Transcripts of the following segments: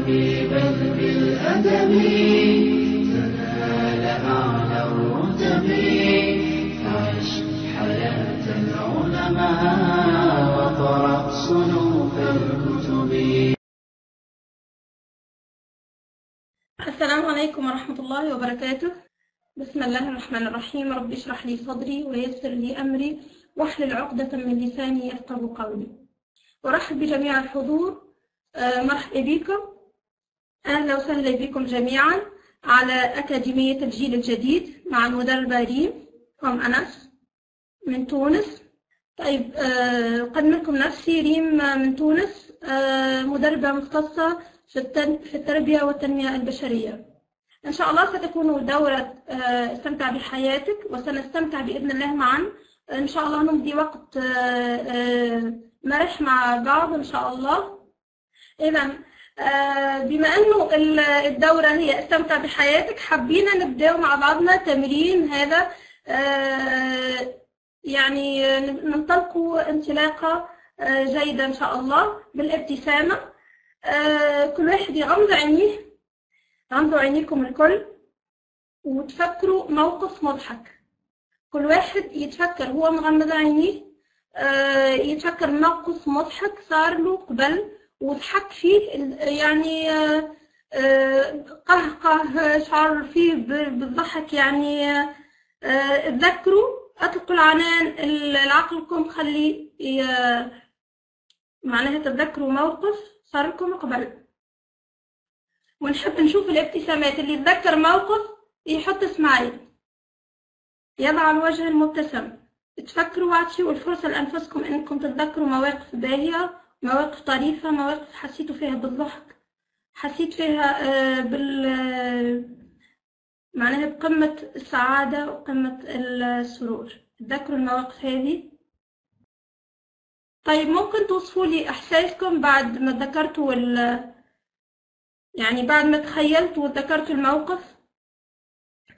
بالقلب بل بالأدب تنال أعلى الرتب. عش حياة العلماء وقرأ صنوف الكتب. السلام عليكم ورحمة الله وبركاته. بسم الله الرحمن الرحيم. رب اشرح لي صدري ويسر لي أمري واحلل عقدة من لساني يفقهوا قولي. أرحب بجميع الحضور. مرحبا بكم، أهلا وسهلا بكم جميعا على أكاديمية الجيل الجديد مع المدربة ريم أنس من تونس. طيب، أقدم لكم نفسي ريم من تونس، مدربة مختصة في التربية والتنمية البشرية. إن شاء الله ستكون دورة استمتع بحياتك، وسنستمتع بإذن الله معا. إن شاء الله نمضي وقت مرح مع بعض إن شاء الله. إذا بما أنه الدورة هي استمتع بحياتك، حبينا نبدأ مع بعضنا تمرين هذا، يعني ننطلق انطلاقة جيدة إن شاء الله بالابتسامة. كل واحد يغمض عينيه، غمضوا عينيكم الكل وتفكروا موقف مضحك. كل واحد يتفكر هو مغمض عينيه، يتفكر موقف مضحك صار له قبل وضحك فيه، يعني قهقه شعر فيه بالضحك. يعني تذكروا، اطلقوا العنان لعقلكم، خلي معناها تتذكروا موقف صار لكم قبل. ونحب نشوف الابتسامات. اللي يتذكر موقف يحط سمايل، يضع الوجه المبتسم. تفكروا واعطوا الفرصة لأنفسكم أنكم تتذكروا مواقف باهية، مواقف طريفة، مواقف حسيتوا فيها بالضحك، حسيت فيها معناها بقمة السعادة وقمة السرور. تذكروا المواقف هذه. طيب، ممكن توصفوا لي إحساسكم بعد ما ذكرتوا يعني بعد ما تخيلتوا وذكرتوا الموقف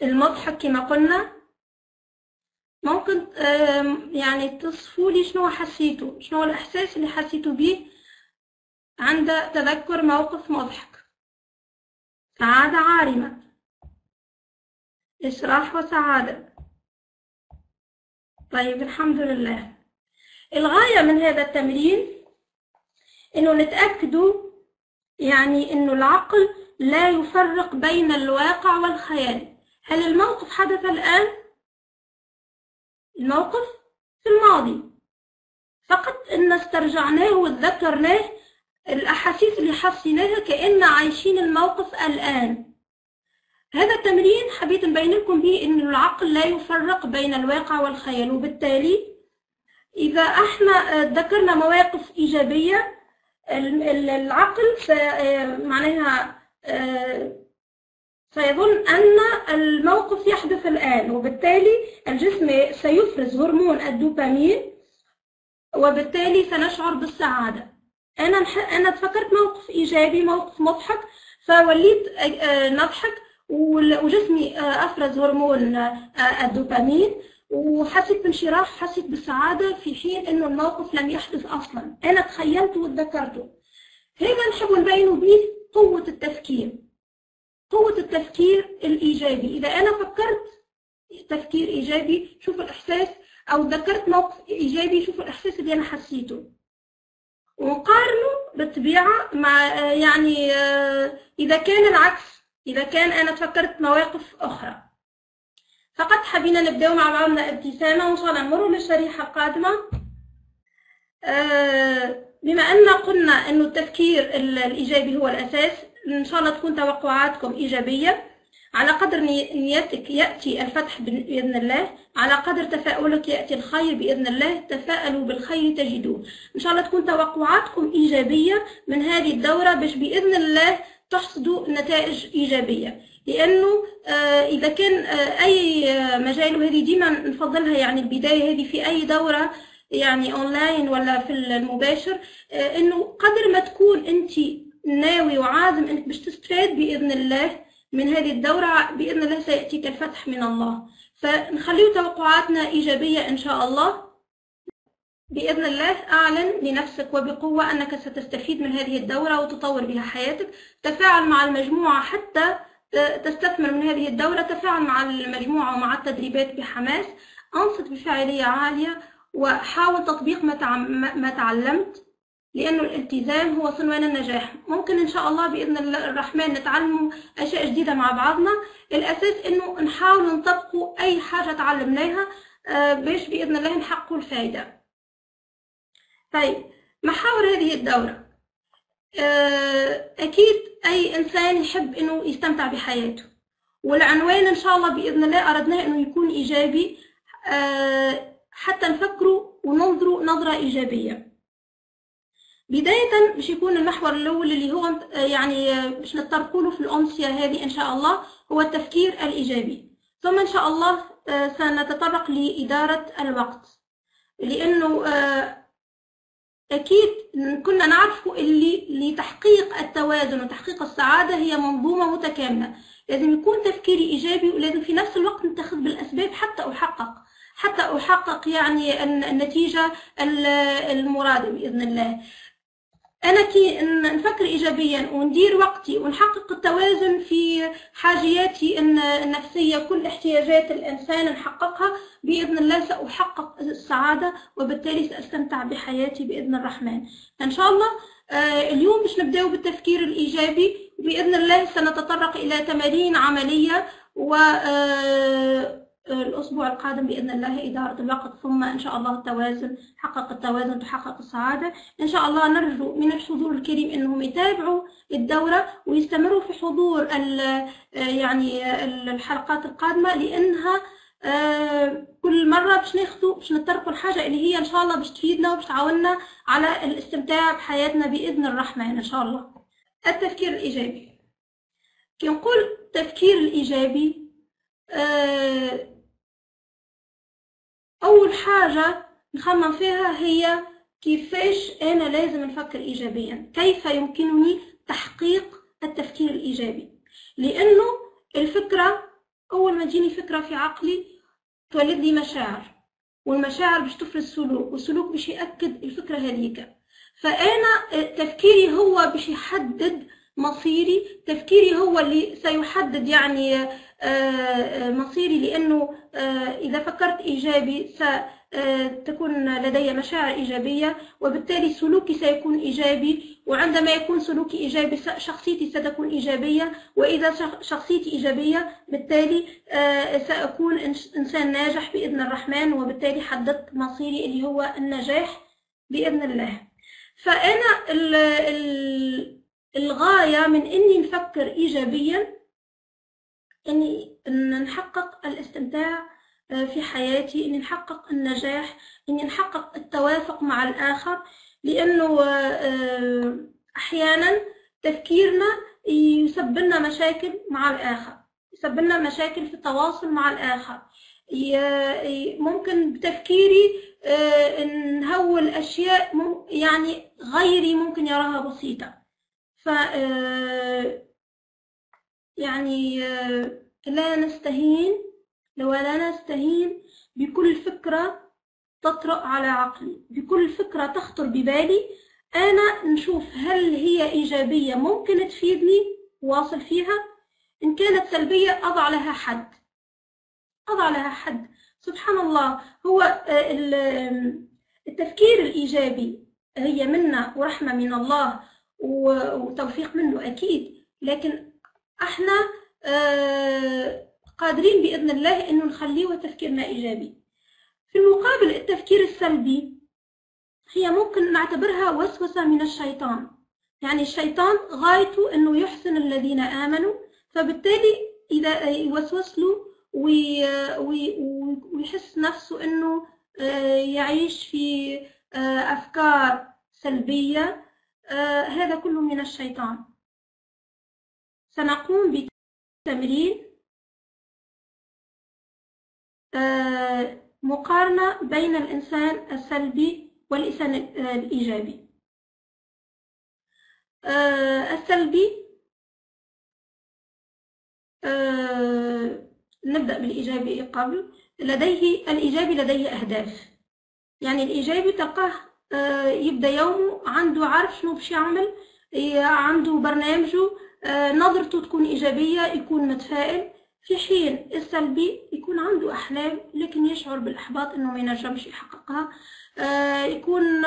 المضحك كما قلنا. ممكن يعني تصفوا لي شنو حسيتوا، شنو الإحساس اللي حسيتوا به عند تذكر موقف مضحك. سعادة عارمة، إشراح وسعادة. طيب، الحمد لله. الغاية من هذا التمرين إنه نتأكدوا يعني إنه العقل لا يفرق بين الواقع والخيال. هل الموقف حدث الآن؟ الموقف في الماضي، فقط إن استرجعناه وتذكرناه، الأحاسيس اللي حسيناها كأن عايشين الموقف الآن. هذا التمرين حبيت نبين لكم به إن العقل لا يفرق بين الواقع والخيال، وبالتالي إذا احنا ذكرنا مواقف إيجابية، العقل معناها سيظن أن الموقف يحدث الآن، وبالتالي الجسم سيفرز هرمون الدوبامين، وبالتالي سنشعر بالسعادة. أنا تفكرت موقف إيجابي، موقف مضحك، فوليت نضحك وجسمي أفرز هرمون الدوبامين، وحسيت بانشراح، حسيت بالسعادة، في حين إنه الموقف لم يحدث أصلا، أنا تخيلته وتذكرته. هذا نحب نبين به قوة التفكير، قوة التفكير الإيجابي. إذا أنا فكرت تفكير إيجابي شوف الإحساس، أو ذكرت موقف إيجابي شوف الإحساس اللي أنا حسيته، ونقارنه بالطبيعة مع يعني إذا كان العكس، إذا كان أنا تفكرت مواقف أخرى. فقط حبينا نبدأ مع بعضنا ابتسامة، وإن شاء الله نمر للشريحة القادمة. بما أن قلنا أنه التفكير الإيجابي هو الأساس، إن شاء الله تكون توقعاتكم إيجابية. على قدر نيتك يأتي الفتح بإذن الله، على قدر تفاؤلك يأتي الخير بإذن الله. تفاءلوا بالخير تجدوه. إن شاء الله تكون توقعاتكم إيجابية من هذه الدورة، باش بإذن الله تحصدوا نتائج إيجابية. لأنه إذا كان أي مجال، وهذه ديما نفضلها، يعني البداية هذه في أي دورة، يعني أونلاين ولا في المباشر، إنه قدر ما تكون أنت ناوي وعازم أنك باش تستفاد بإذن الله من هذه الدورة، بإذن الله سيأتيك الفتح من الله. فنخليه توقعاتنا إيجابية إن شاء الله. بإذن الله أعلن لنفسك وبقوة أنك ستستفيد من هذه الدورة وتطور بها حياتك. تفاعل مع المجموعة حتى تستثمر من هذه الدورة. تفاعل مع المجموعة ومع التدريبات بحماس. أنصت بفاعلية عالية وحاول تطبيق ما تعلمت، لأنه الالتزام هو عنوان النجاح. ممكن إن شاء الله بإذن الله الرحمن نتعلم أشياء جديدة مع بعضنا. الأساس إنه نحاول نطبقوا أي حاجة تعلمناها باش بإذن الله نحققوا الفائدة. طيب، محاور هذه الدورة. أكيد أي إنسان يحب إنه يستمتع بحياته، والعنوان إن شاء الله بإذن الله أردناه إنه يكون إيجابي حتى نفكروا وننظروا نظرة إيجابية. بداية باش يكون المحور الأول اللي هو يعني باش نتطرقوا له في الأمسية هذه إن شاء الله هو التفكير الإيجابي. ثم إن شاء الله سنتطرق لإدارة الوقت، لأنه أكيد كنا نعرف اللي لتحقيق التوازن وتحقيق السعادة هي منظومة متكاملة. لازم يكون تفكيري إيجابي، ولازم في نفس الوقت نتخذ بالأسباب حتى أحقق يعني النتيجة المرادة بإذن الله. أنا كي نفكر إيجابيا وندير وقتي ونحقق التوازن في حاجياتي النفسية، كل احتياجات الإنسان نحققها بإذن الله، سأحقق السعادة وبالتالي سأستمتع بحياتي بإذن الرحمن. إن شاء الله اليوم باش نبدأ بالتفكير الإيجابي. بإذن الله سنتطرق إلى تمارين عملية، والأسبوع القادم بإذن الله إدارة الوقت، ثم إن شاء الله التوازن. حقق التوازن تحقق السعادة. إن شاء الله نرجو من الحضور الكريم أنهم يتابعوا الدورة ويستمروا في حضور يعني الحلقات القادمة، لأنها كل مرة باش نتطرقوا الحاجة اللي هي إن شاء الله باش تفيدنا وباش تعاوننا على الاستمتاع بحياتنا بإذن الرحمن إن شاء الله. التفكير الإيجابي. كي نقول التفكير الإيجابي، أول حاجة نخمم فيها هي كيفاش أنا لازم نفكر إيجابيا، كيف يمكنني تحقيق التفكير الإيجابي. لأنه الفكرة أول ما تجيني فكرة في عقلي تولد لي مشاعر، والمشاعر باش تفرز سلوك، والسلوك باش يأكد الفكرة هذيك. فأنا تفكيري هو باش يحدد مصيري، تفكيري هو اللي سيحدد يعني مصيري. لأنه إذا فكرت إيجابي ستكون لدي مشاعر إيجابية، وبالتالي سلوكي سيكون إيجابي، وعندما يكون سلوكي إيجابي شخصيتي ستكون إيجابية، وإذا شخصيتي إيجابية بالتالي سأكون إنسان ناجح بإذن الرحمن، وبالتالي حددت مصيري اللي هو النجاح بإذن الله. فأنا الغاية من إني نفكر إيجابيا إن نحقق الاستمتاع في حياتي، إني نحقق النجاح، إني نحقق التوافق مع الآخر. لأنه أحيانا تفكيرنا يسبب لنا مشاكل مع الآخر، يسبب لنا مشاكل في التواصل مع الآخر. ممكن بتفكيري نهول أشياء يعني غيري ممكن يراها بسيطة. ف يعني لا نستهين بكل فكرة تطرأ على عقلي، بكل فكرة تخطر ببالي. أنا نشوف هل هي إيجابية ممكن تفيدني واصل فيها، إن كانت سلبية أضع لها حد. سبحان الله، هو التفكير الإيجابي هي منا ورحمة من الله وتوفيق منه أكيد، لكن احنا قادرين بإذن الله إنه نخليه تفكيرنا إيجابي. في المقابل التفكير السلبي هي ممكن نعتبرها وسوسة من الشيطان. يعني الشيطان غايته إنه يحسن الذين آمنوا، فبالتالي إذا يوسوس له ويحس نفسه إنه يعيش في أفكار سلبية، هذا كله من الشيطان. سنقوم بتمرين مقارنة بين الإنسان السلبي والإنسان الإيجابي. السلبي نبدأ بالإيجابي قبل. الإيجابي لديه أهداف، يعني الإيجابي تلقاه يبدأ يومه عنده عارف شنو باش يعمل، عنده برنامجه، نظرته تكون إيجابية، يكون متفائل. في حين السلبي يكون عنده أحلام لكن يشعر بالإحباط إنه ما ينجمش يحققها، يكون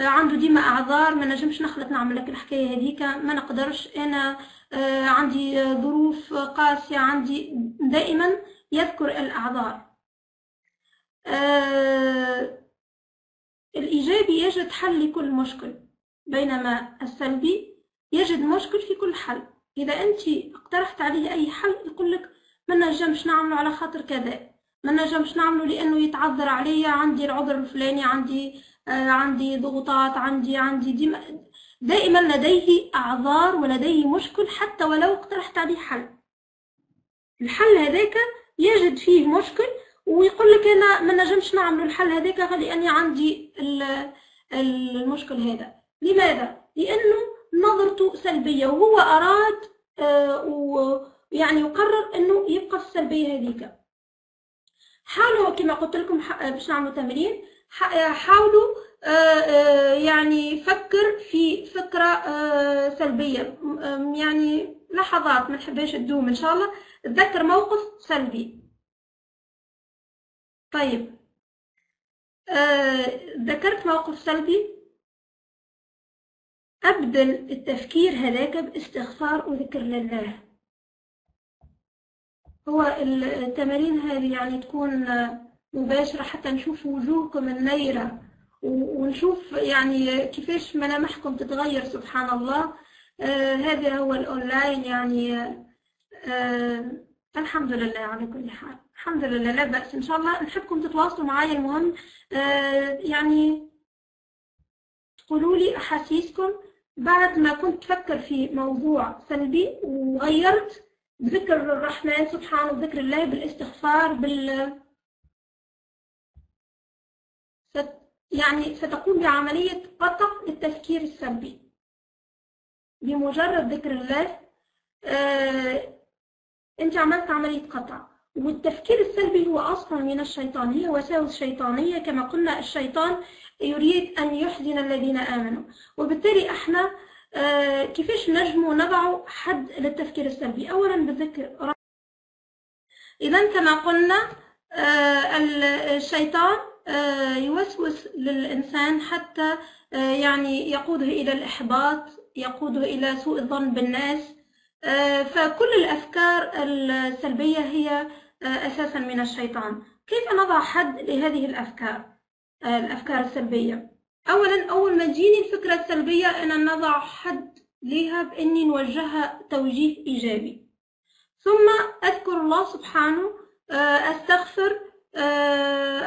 عنده ديما أعذار، ما نجمش نخلط نعمل لك الحكاية هذيك، ما نقدرش أنا، عندي ظروف قاسية، عندي دائما يذكر الأعذار. الإيجابي يجد حل لكل مشكل، بينما السلبي يجد مشكل في كل حل. إذا أنت اقترحت عليه أي حل يقول لك ما نجمش نعمله على خاطر كذا، ما نجمش نعمله لأنه يتعذر عليا، عندي العذر الفلاني، عندي ضغوطات، عندي دائما لديه أعذار ولديه مشكل حتى ولو اقترحت عليه حل. الحل هذاك يجد فيه مشكل ويقول لك أنا ما نجمش نعمل الحل هذاك لأني عندي المشكل هذا. لماذا؟ لأنه نظرته سلبية وهو أراد ويعني يقرر أنه يبقى في السلبية هذيك. حاولوا كما قلت لكم باش نعملوا تمرين، حاولوا يعني فكر في فكرة سلبية، يعني لحظات ما نحبهاش تدوم إن شاء الله. تذكر موقف سلبي. طيب ذكرت موقف سلبي، أبدل التفكير هذاك باستغفار وذكر لله. هو التمارين هذه يعني تكون مباشرة حتى نشوف وجوهكم النيرة ونشوف يعني كيفاش ملامحكم تتغير سبحان الله. هذا هو الأونلاين يعني. الحمد لله على كل حال، الحمد لله لا بأس. إن شاء الله نحبكم تتواصلوا معايا. المهم يعني تقولوا لي أحاسيسكم بعد ما كنت تفكر في موضوع سلبي وغيرت بذكر الرحمن سبحانه وذكر الله بالاستغفار يعني ستقوم بعملية قطع للتفكير السلبي بمجرد ذكر الله. انت عملت عملية قطع. والتفكير السلبي هو أصلا من الشيطان، هي وساوس شيطانية كما قلنا. الشيطان يريد أن يحزن الذين آمنوا، وبالتالي احنا كيفاش نجموا نضعوا حد للتفكير السلبي؟ أولا بالذكر. إذا كما قلنا الشيطان يوسوس للإنسان حتى يعني يقوده إلى الإحباط، يقوده إلى سوء الظن بالناس. فكل الأفكار السلبية هي أساسا من الشيطان. كيف نضع حد لهذه الأفكار السلبية؟ أولا أول ما تجيني الفكرة السلبية أنا نضع حد لها بإني نوجهها توجيه إيجابي، ثم أذكر الله سبحانه، أستغفر،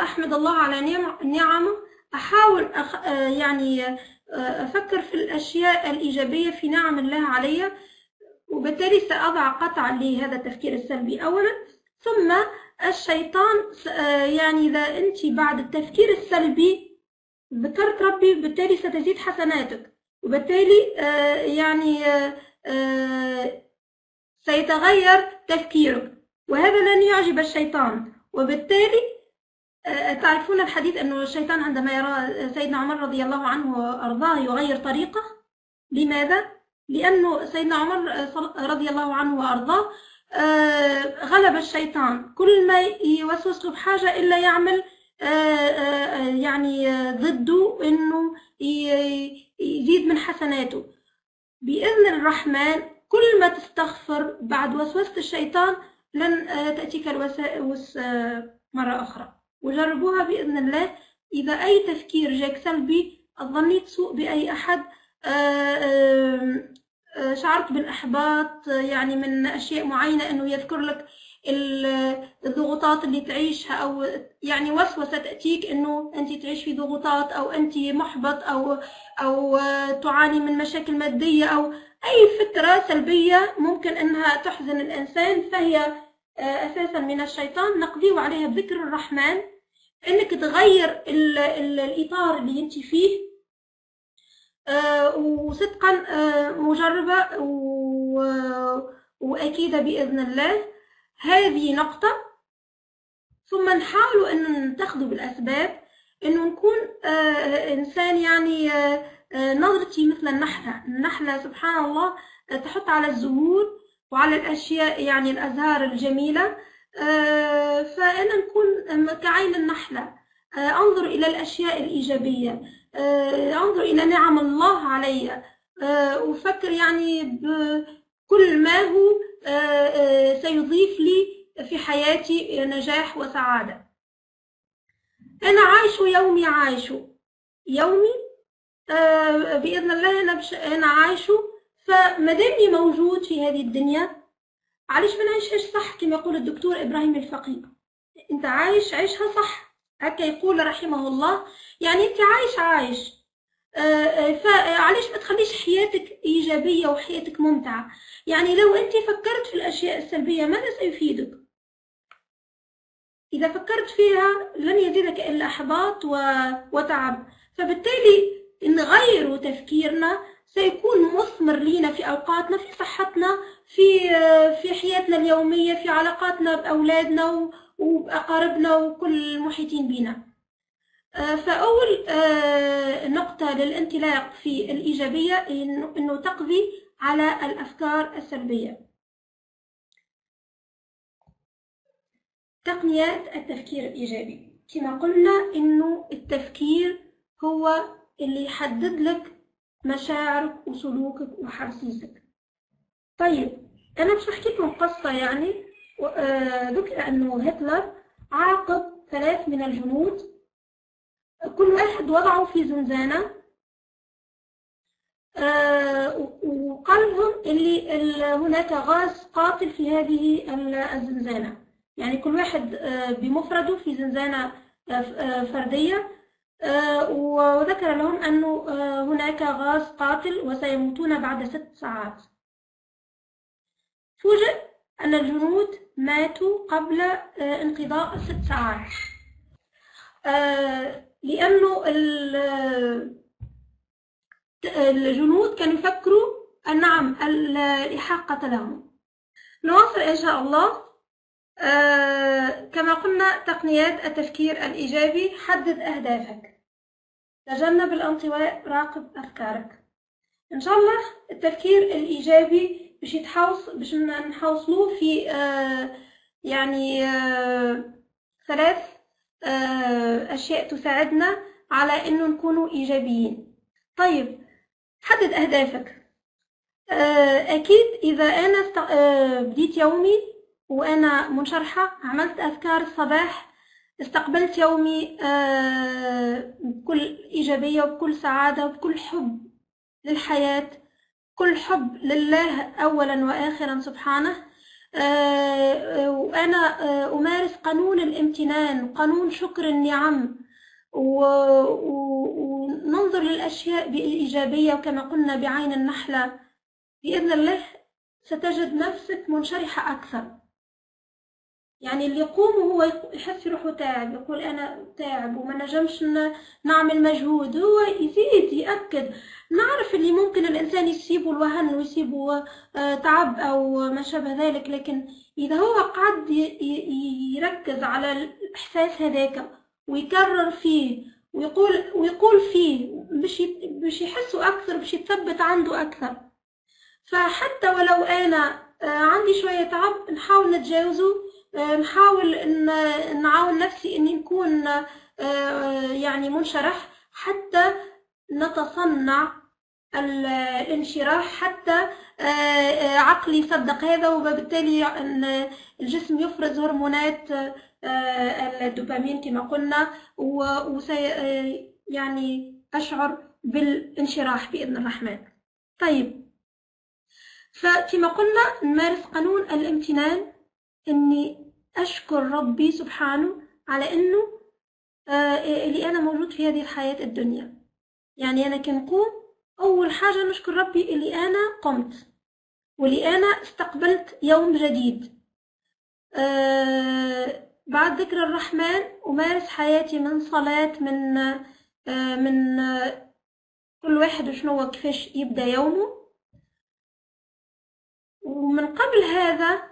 أحمد الله على نعمه، أحاول يعني أفكر في الأشياء الإيجابية في نعم الله علي، وبالتالي سأضع قطع لهذا التفكير السلبي أولا. ثم الشيطان يعني إذا أنت بعد التفكير السلبي ذكرت ربي بالتالي ستزيد حسناتك، وبالتالي يعني سيتغير تفكيرك، وهذا لن يعجب الشيطان. وبالتالي تعرفون الحديث أنه الشيطان عندما يرى سيدنا عمر رضي الله عنه وأرضاه يغير طريقه. لماذا؟ لأنه سيدنا عمر رضي الله عنه وأرضاه غلب الشيطان، كل ما يوسوس له بحاجة إلا يعمل يعني ضده، إنه يزيد من حسناته. بإذن الرحمن كل ما تستغفر بعد وسوسة الشيطان لن تأتيك الوساوس مرة أخرى. وجربوها بإذن الله. إذا أي تفكير جاك سلبي، ظنيت سوء بأي أحد، شعرت بالإحباط يعني من أشياء معينة، أنه يذكر لك الضغوطات اللي تعيشها، أو يعني وسوسة تأتيك أنه أنت تعيش في ضغوطات، أو أنت محبط، أو تعاني من مشاكل مادية، أو أي فكرة سلبية ممكن أنها تحزن الإنسان، فهي أساسا من الشيطان. نقضيه عليها بذكر الرحمن، أنك تغير الإطار اللي أنت فيه، وصدقا مجربة وأكيدة بإذن الله. هذه نقطة. ثم نحاولوا أن نتخذوا بالأسباب. إنه نكون إنسان يعني نظرتي مثل النحلة سبحان الله تحط على الزهور وعلى الأشياء يعني الأزهار الجميلة. فأنا نكون كعين النحلة، أنظر إلى الأشياء الإيجابية، أنظر إلى نعم الله علي، أفكر يعني بكل ما هو سيضيف لي في حياتي نجاح وسعادة. أنا عايش يومي، يومي بإذن الله أنا عايشه. فمدامني موجود في هذه الدنيا، علاش ما نعيشهاش صح كما يقول الدكتور إبراهيم الفقيه؟ أنت عايشها صح، هكا يقول رحمه الله. يعني أنت عايش فعلاش ما تخليش حياتك إيجابية وحياتك ممتعة؟ يعني لو أنت فكرت في الأشياء السلبية ماذا سيفيدك؟ إذا فكرت فيها لن يزيدك إلا إحباط وتعب. فبالتالي نغير تفكيرنا سيكون مثمر لينا في أوقاتنا، في صحتنا، في حياتنا اليومية، في علاقاتنا بأولادنا وبأقاربنا وكل المحيطين بنا. فأول نقطة للانطلاق في الإيجابية إنه تقضي على الأفكار السلبية. تقنيات التفكير الإيجابي، كما قلنا إنه التفكير هو اللي يحدد لك مشاعرك وسلوكك وحرصيتك. طيب أنا باش نحكي لكم قصة. يعني ذكر أنه هتلر عاقب 3 من الجنود، كل واحد وضعه في زنزانة، وقال لهم اللي هناك غاز قاتل في هذه الزنزانة. يعني كل واحد بمفرده في زنزانة فردية، وذكر لهم أنه هناك غاز قاتل وسيموتون بعد 6 ساعات. فوجئ أن الجنود ماتوا قبل انقضاء 6 ساعات، لأنه الجنود كانوا يفكروا أن نعم الإلحاق قتلهم. نواصل إن شاء الله. كما قلنا تقنيات التفكير الإيجابي: حدد أهدافك، تجنب الانطواء، راقب أفكارك. إن شاء الله التفكير الإيجابي باش نحوصلوه في يعني 3 أشياء تساعدنا على إنه نكونوا إيجابيين. طيب حدد أهدافك. أكيد إذا أنا بديت يومي وأنا منشرحة، عملت أذكار الصباح، استقبلت يومي بكل إيجابية وبكل سعادة وبكل حب للحياة، كل حب لله أولا وآخرا سبحانه، وأنا أمارس قانون الامتنان، قانون شكر النعم، وننظر للأشياء بإيجابية وكما قلنا بعين النحلة، بإذن الله ستجد نفسك منشرحة أكثر. يعني اللي يقوم وهو يحس روحه تعب، يقول أنا تعب وما نجمش نعمل مجهود، هو يزيد يأكد. نعرف اللي ممكن الإنسان يسيبه الوهن ويسيبه تعب أو ما شابه ذلك، لكن إذا هو قعد يركز على الإحساس هذاك ويكرر فيه ويقول فيه باش يحسه أكثر، باش يتثبت عنده أكثر. فحتى ولو أنا عندي شوية تعب نحاول نتجاوزه، نحاول ان نعاون نفسي اني نكون يعني منشرح حتى نتصنع الانشراح، حتى عقلي يصدق هذا، وبالتالي الجسم يفرز هرمونات الدوبامين كما قلنا، يعني أشعر بالانشراح بإذن الرحمن. طيب فكما قلنا نمارس قانون الامتنان، إني أشكر ربي سبحانه على إنه اللي أنا موجود في هذه الحياة الدنيا. يعني أنا كنقوم أول حاجة نشكر ربي اللي أنا قمت واللي أنا استقبلت يوم جديد. بعد ذكر الرحمن أمارس حياتي من صلاة، من كل واحد وشنو كيفاش يبدأ يومه. ومن قبل هذا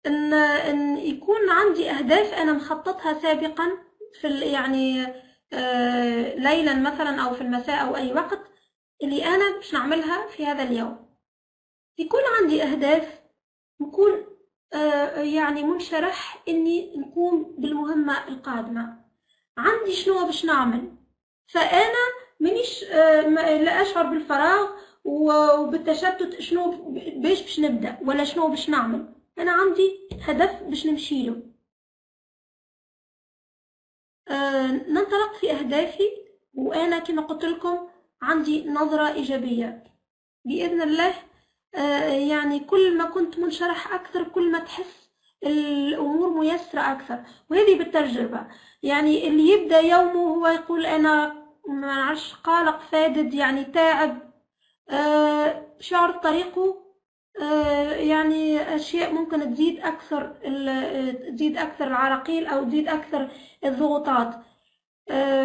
ان يكون عندي اهداف انا مخططها سابقا في يعني ليلا مثلا أو في المساء أو أي وقت اللي أنا مش نعملها في هذا اليوم. يكون عندي أهداف، نكون يعني منشرح إني نقوم بالمهمة القادمة، عندي شنو باش نعمل، فأنا منيش لا أشعر بالفراغ وبالتشتت شنو باش نبدأ ولا شنو باش نعمل. أنا عندي هدف باش نمشيله. ننطلق في أهدافي، وأنا كما قلت لكم عندي نظرة إيجابية بإذن الله. يعني كل ما كنت منشرح أكثر كل ما تحس الأمور ميسرة أكثر، وهذه بالتجربة. يعني اللي يبدأ يومه هو يقول أنا ما نعرفش قلق فادد يعني تعب، شعر طريقه يعني أشياء ممكن تزيد أكثر العراقيل أو تزيد أكثر الضغوطات،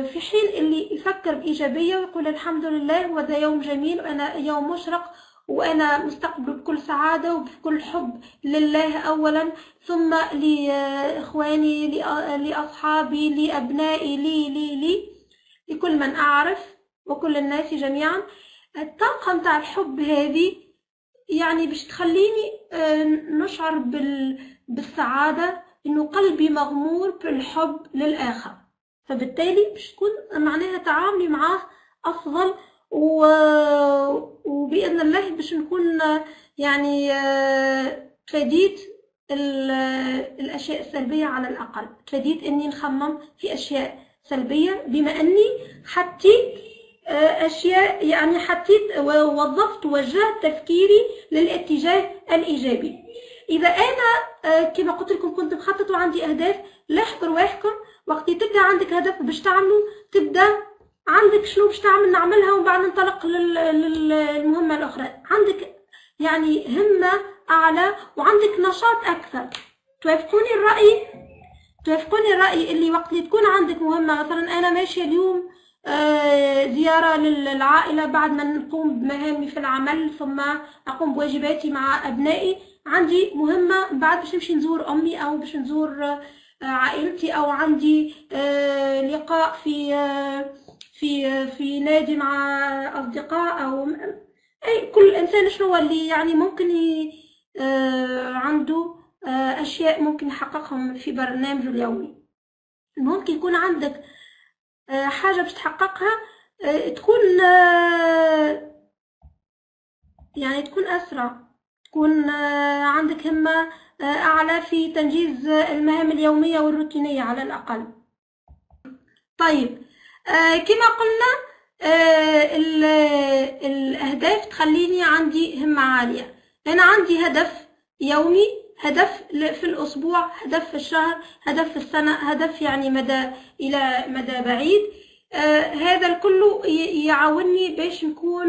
في حين اللي يفكر بإيجابية ويقول الحمد لله وهذا يوم جميل وأنا يوم مشرق وأنا مستقبل بكل سعادة وبكل حب لله أولا، ثم لإخواني لأصحابي لأبنائي لي لكل من أعرف وكل الناس جميعا. الطاقة متاع الحب هذه يعني باش تخليني نشعر بالسعادة، إنه قلبي مغمور بالحب للآخر، فبالتالي باش تكون معناها تعاملي معاه أفضل، وبإذن الله باش نكون يعني تفاديت الأشياء السلبية، على الأقل تفاديت إني نخمم في أشياء سلبية، بما أني حطيت أشياء يعني حطيت ووظفت ووجهت تفكيري للاتجاه الإيجابي. إذا أنا كما قلت لكم كنت مخطط وعندي أهداف، لاحظوا رواحكم وقت تبدأ عندك هدف باش تعمله تبدأ عندك شنو باش تعمل نعملها، ومن بعد ننطلق للمهمة الأخرى. عندك يعني همة أعلى وعندك نشاط أكثر. توافقوني الرأي اللي وقت اللي تكون عندك مهمة، مثلا أنا ماشية اليوم زيارة للعائلة بعد ما نقوم بمهامي في العمل ثم أقوم بواجباتي مع أبنائي، عندي مهمة بعد باش نمشي نزور أمي أو باش نزور عائلتي، أو عندي لقاء في نادي مع أصدقاء، أو أي كل إنسان شنو اللي يعني ممكن عنده أشياء ممكن يحققهم في برنامجه اليومي. ممكن يكون عندك حاجة باش تحققها تكون يعني تكون أسرع، تكون عندك همة أعلى في تنجيز المهام اليومية والروتينية على الأقل. طيب كما قلنا الأهداف تخليني عندي همة عالية. أنا عندي هدف يومي، هدف في الأسبوع، هدف في الشهر، هدف في السنة، هدف يعني إلى مدى بعيد. هذا الكل يعاونني باش نكون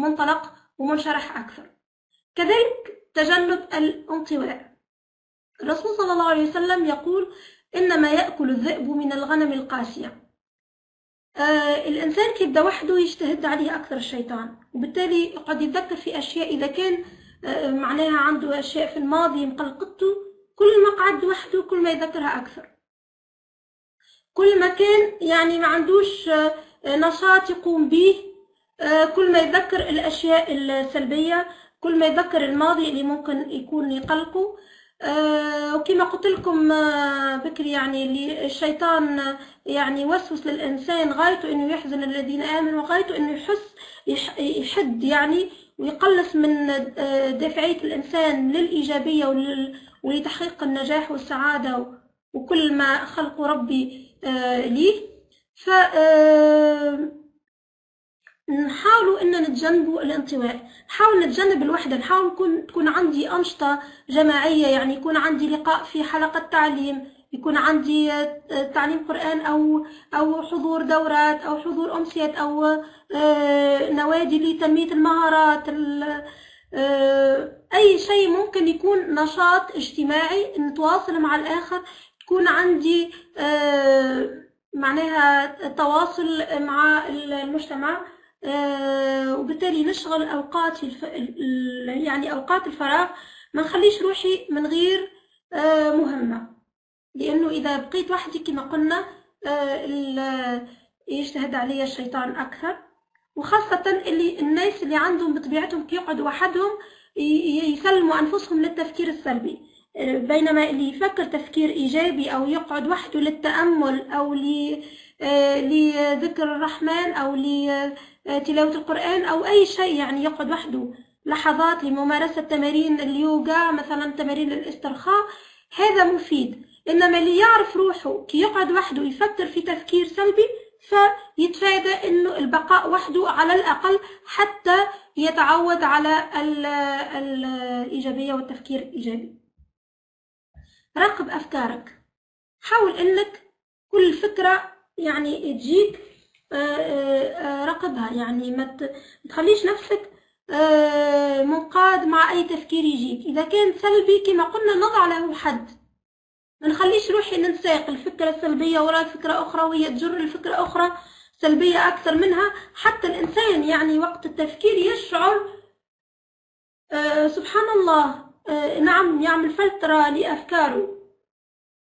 منطلق ومنشرح أكثر. كذلك تجنب الانطواء. الرسول صلى الله عليه وسلم يقول إنما يأكل الذئب من الغنم القاسية. الإنسان كيبدأ وحده يجتهد عليه أكثر الشيطان، وبالتالي قد يتذكر في أشياء إذا كان معناها عنده أشياء في الماضي مقلقته، كل ما قعد وحده كل ما يذكرها أكثر، كل ما كان يعني ما عندوش نشاط يقوم به، كل ما يذكر الأشياء السلبية، كل ما يذكر الماضي اللي ممكن يكون يقلقه. وكما قلت لكم بكري يعني اللي الشيطان يعني يوسوس للإنسان غايته إنه يحزن الذين آمنوا، وغايته إنه يحد يعني ويقلص من دافعية الإنسان للإيجابية ولتحقيق النجاح والسعادة وكل ما خلق ربي ليه. ف نحاولوا ان نتجنبوا الانطواء، نحاول نتجنب الوحده، نحاول تكون عندي انشطه جماعيه، يعني يكون عندي لقاء في حلقه تعليم، يكون عندي تعليم قرآن او حضور دورات او حضور امسيات او نوادي لتنميه المهارات، اي شيء ممكن يكون نشاط اجتماعي نتواصل مع الاخر، تكون عندي معناها تواصل مع المجتمع، وبالتالي نشغل أوقات يعني أوقات الفراغ، ما نخليش روحي من غير مهمة، لأنه إذا بقيت وحدي كما قلنا يجتهد عليه الشيطان أكثر، وخاصة الناس اللي عندهم بطبيعتهم كي يقعدوا وحدهم يسلموا أنفسهم للتفكير السلبي، بينما اللي يفكر تفكير إيجابي أو يقعد وحده للتأمل أو لذكر الرحمن أو لتلاوة القرآن أو أي شيء، يعني يقعد وحده لحظات لممارسة تمارين اليوغا مثلا، تمارين الاسترخاء، هذا مفيد. إنما اللي يعرف روحه كي يقعد وحده يفكر في تفكير سلبي فيتفادى إنه البقاء وحده على الأقل حتى يتعود على الإيجابية والتفكير الإيجابي. راقب أفكارك، حاول إنك كل فكرة يعني تجيك راقبها، يعني ما تخليش نفسك منقاد مع أي تفكير يجيك. إذا كان سلبي كما قلنا نضع له حد، ما نخليش روحي ننساق الفكرة السلبية وراء فكرة أخرى وهي تجر الفكرة أخرى سلبية أكثر منها، حتى الإنسان يعني وقت التفكير يشعر سبحان الله نعم يعمل فلترة لأفكاره،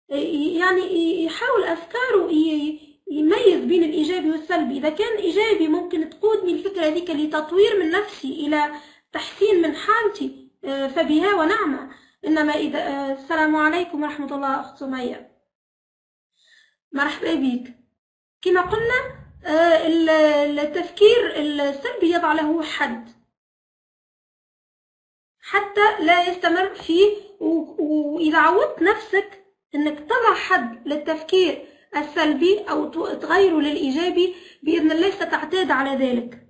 يعني يحاول أفكاره يميز بين الإيجابي والسلبي. إذا كان إيجابي ممكن تقودني الفكرة ذيك لتطوير من نفسي إلى تحسين من حالتي فبها ونعمة. إنما إذا السلام عليكم ورحمة الله أخت سمية، مرحبا بك. كما قلنا التفكير السلبي يضع له حد حتى لا يستمر فيه، وإذا عودت نفسك أنك تضع حد للتفكير السلبي أو تغيره للإيجابي بإذن الله ستعتاد على ذلك.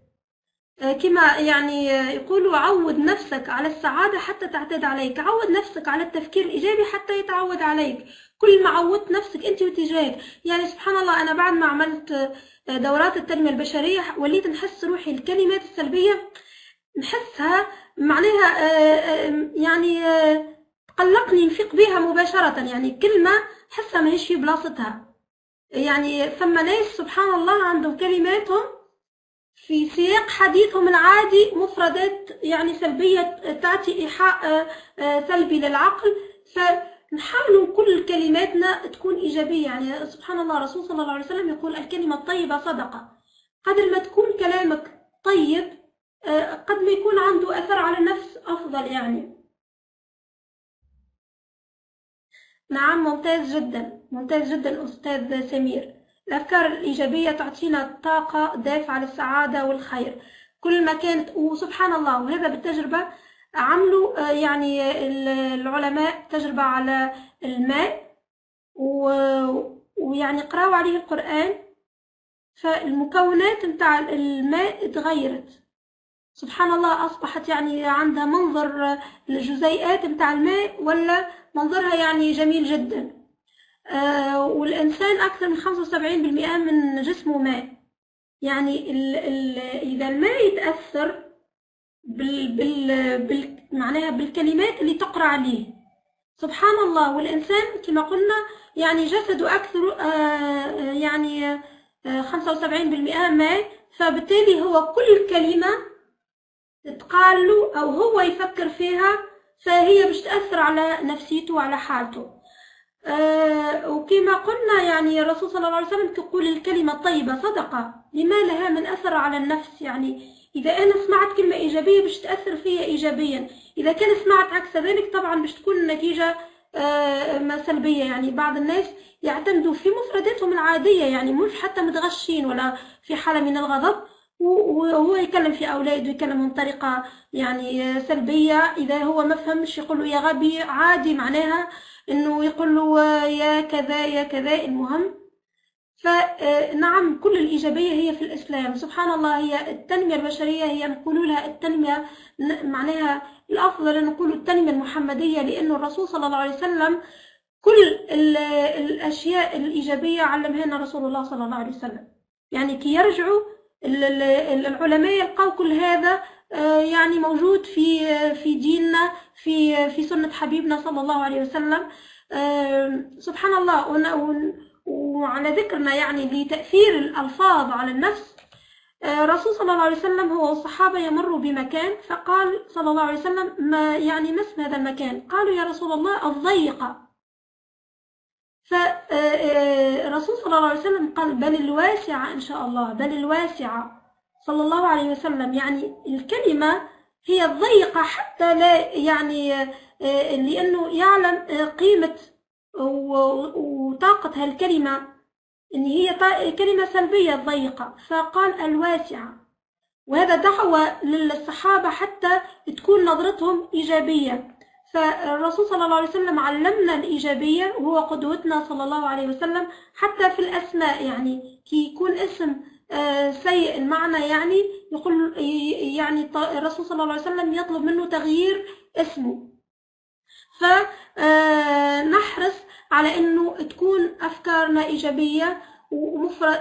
كما يعني يقولوا عود نفسك على السعادة حتى تعتاد عليك، عود نفسك على التفكير الإيجابي حتى يتعود عليك. كل ما عودت نفسك أنت واتجاهك، يعني سبحان الله أنا بعد ما عملت دورات التنمية البشرية وليت نحس روحي الكلمات السلبية نحسها معناها يعني تقلقني نفيق بها مباشرة، يعني كلمة حسها ماهيش في بلاصتها. يعني ثم ناس سبحان الله عندهم كلماتهم في سياق حديثهم العادي مفردات يعني سلبية تعطي إيحاء سلبي للعقل، فنحاول كل كلماتنا تكون إيجابية. يعني سبحان الله الرسول صلى الله عليه وسلم يقول الكلمة الطيبة صدقة. قدر ما تكون كلامك طيب قد ما يكون عنده أثر على النفس أفضل يعني. نعم ممتاز جدا، ممتاز جدا أستاذ سمير. الأفكار الإيجابية تعطينا طاقة دافعة للسعادة والخير كل ما كانت. وسبحان الله وهذا بالتجربة عملوا يعني العلماء تجربة على الماء ويعني قرأوا عليه القرآن، فالمكونات متاع الماء تغيرت سبحان الله، أصبحت يعني عندها منظر الجزيئات متاع الماء ولا منظرها يعني جميل جدا. والإنسان أكثر من 75% من جسمه ماء، يعني إذا الماء يتأثر معناها بالكلمات اللي تقرأ عليه سبحان الله. والإنسان كما قلنا يعني جسده أكثر يعني 75% ماء، فبالتالي هو كل كلمة تقال له أو هو يفكر فيها فهي باش تأثر على نفسيته وعلى حالته. وكما قلنا يعني الرسول صلى الله عليه وسلم يقول الكلمة الطيبة صدقة، لما لها من أثر على النفس. يعني إذا أنا سمعت كلمة إيجابية باش تأثر فيها إيجابيا، إذا كان سمعت عكس ذلك طبعا باش تكون النتيجة سلبية. يعني بعض الناس يعتمدوا في مفرداتهم العادية، يعني مش حتى متغشين ولا في حالة من الغضب، وهو يكلم في أولاده يكلمهم بطريقة يعني سلبية. إذا هو ما فهمش يقول له يا غبي عادي، معناها إنه يقول له يا كذا يا كذا. المهم فنعم كل الإيجابية هي في الإسلام سبحان الله. هي التنمية البشرية هي نقول لها التنمية معناها الأفضل نقول التنمية المحمدية، لأنه الرسول صلى الله عليه وسلم كل الأشياء الإيجابية علمها رسول الله صلى الله عليه وسلم. يعني كي يرجعوا العلماء يلقوا كل هذا يعني موجود في ديننا في سنة حبيبنا صلى الله عليه وسلم سبحان الله. وعلى ذكرنا يعني لتأثير الألفاظ على النفس، رسول صلى الله عليه وسلم هو والصحابة يمروا بمكان، فقال صلى الله عليه وسلم ما اسم هذا المكان؟ قالوا يا رسول الله الضيقة. فالرسول صلى الله عليه وسلم قال بل الواسعة إن شاء الله، بل الواسعة صلى الله عليه وسلم، يعني الكلمة هي الضيقة حتى لا يعني لأنه يعلم قيمة وطاقة هالكلمة، إن هي كلمة سلبية ضيقة، فقال الواسعة. وهذا دعوة للصحابة حتى تكون نظرتهم إيجابية. فالرسول صلى الله عليه وسلم علمنا الإيجابية وهو قدوتنا صلى الله عليه وسلم، حتى في الأسماء، يعني كي يكون اسم سيء المعنى يعني يقول يعني الرسول صلى الله عليه وسلم يطلب منه تغيير اسمه. فنحرص على أنه تكون أفكارنا إيجابية،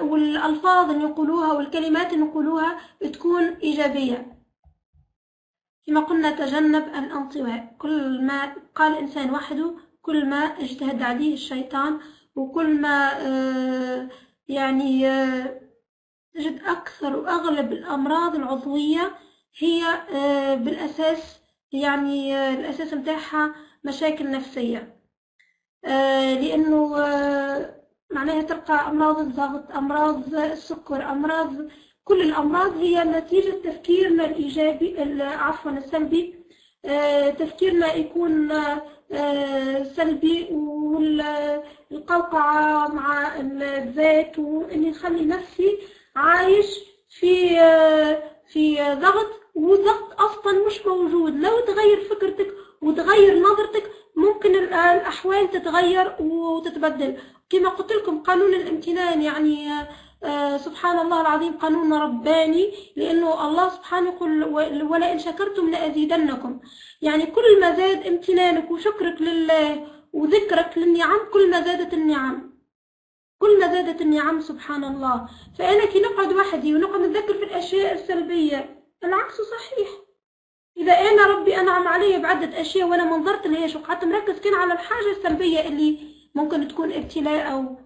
والألفاظ اللي نقولوها والكلمات اللي نقولوها تكون إيجابية. كما قلنا تجنب الانطواء، كل ما قال الإنسان وحده كل ما اجتهد عليه الشيطان، وكل ما يعني تجد أكثر وأغلب الأمراض العضوية هي بالأساس يعني الأساس متاعها مشاكل نفسية، لأنه معناها تلقى أمراض الضغط، أمراض السكر، أمراض كل الأمراض هي نتيجة تفكيرنا الإيجابي عفوا السلبي. تفكيرنا يكون سلبي، والقوقعة مع الذات، وإني نخلي نفسي عايش في ضغط، وضغط أصلا مش موجود. لو تغير فكرتك وتغير نظرتك ممكن الأحوال تتغير وتتبدل. كما قلت لكم قانون الامتنان يعني سبحان الله العظيم قانون رباني، لأنه الله سبحانه يقول ولئن شكرتم لأزيدنكم. يعني كل ما زاد امتنانك وشكرك لله وذكرك للنعم كل ما زادت النعم، كل ما زادت النعم سبحان الله. فأنا كي نقعد وحدي ونقعد نتذكر في الأشياء السلبية العكس صحيح. إذا أنا ربي أنعم علي بعدة أشياء وأنا منظرت لهاش وقعدت مركز كان على الحاجة السلبية اللي ممكن تكون ابتلاء أو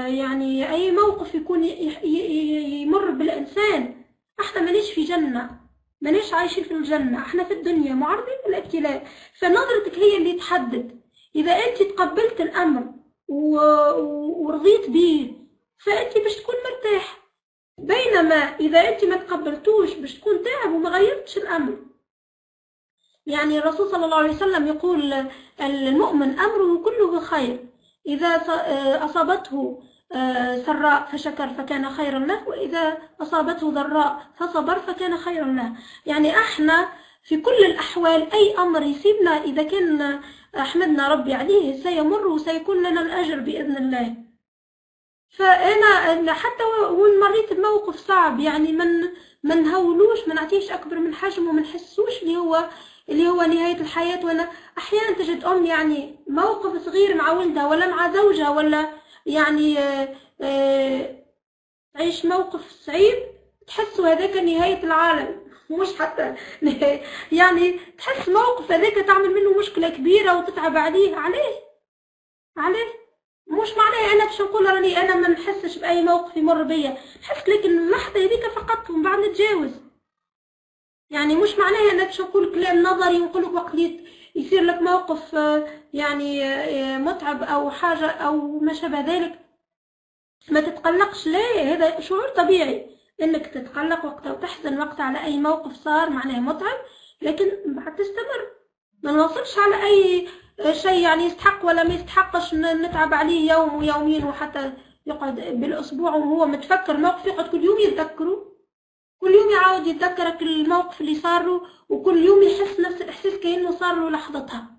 يعني أي موقف يكون يمر بالإنسان، احنا مانيش في جنة، مانيش عايشين في الجنة، احنا في الدنيا معرضين للابتلاء. فنظرتك هي اللي تحدد. إذا أنت تقبلت الأمر ورضيت به فأنت باش تكون مرتاح، بينما إذا أنت ما تقبلتوش باش تكون تعب وما غيرتش الأمر. يعني الرسول صلى الله عليه وسلم يقول المؤمن أمره كله خير، إذا أصابته سراء فشكر فكان خيرا له، وإذا أصابته ضراء فصبر فكان خيرا له. يعني احنا في كل الأحوال أي أمر يصيبنا إذا كان أحمدنا ربي عليه سيمر وسيكون لنا الأجر بإذن الله. فأنا حتى وين مريت بموقف صعب يعني من نهولوش، ما نعطيش أكبر من حجمه، وما نحسوش اللي هو نهاية الحياة. وأنا أحيانا تجد أم يعني موقف صغير مع ولدها ولا مع زوجها ولا يعني تعيش موقف صعيب تحسوا هذاك نهاية العالم، مش حتى يعني تحس موقف هذاك تعمل منه مشكلة كبيرة وتتعب عليه مش معناه أنا باش نقول راني أنا ما نحسش بأي موقف يمر بيا، نحس لكن اللحظة هذيك فقط ومن بعد نتجاوز. يعني مش معناه أنا باش نقول كلام نظري ونقول لك وقت يصير لك موقف يعني متعب أو حاجة أو ما شابه ذلك ما تتقلقش. لا، هذا شعور طبيعي إنك تتقلق وقتها وتحزن وقتها على أي موقف صار معناه متعب، لكن بعد تستمر. ما نوصلش على أي شيء يعني يستحق ولا ما يستحقش نتعب عليه يوم ويومين وحتى يقعد بالأسبوع وهو متفكر موقف يقعد كل يوم يتذكره، كل يوم يعاود يتذكرك الموقف اللي صار له، وكل يوم يحس نفس الإحساس كأنه صار له لحظتها.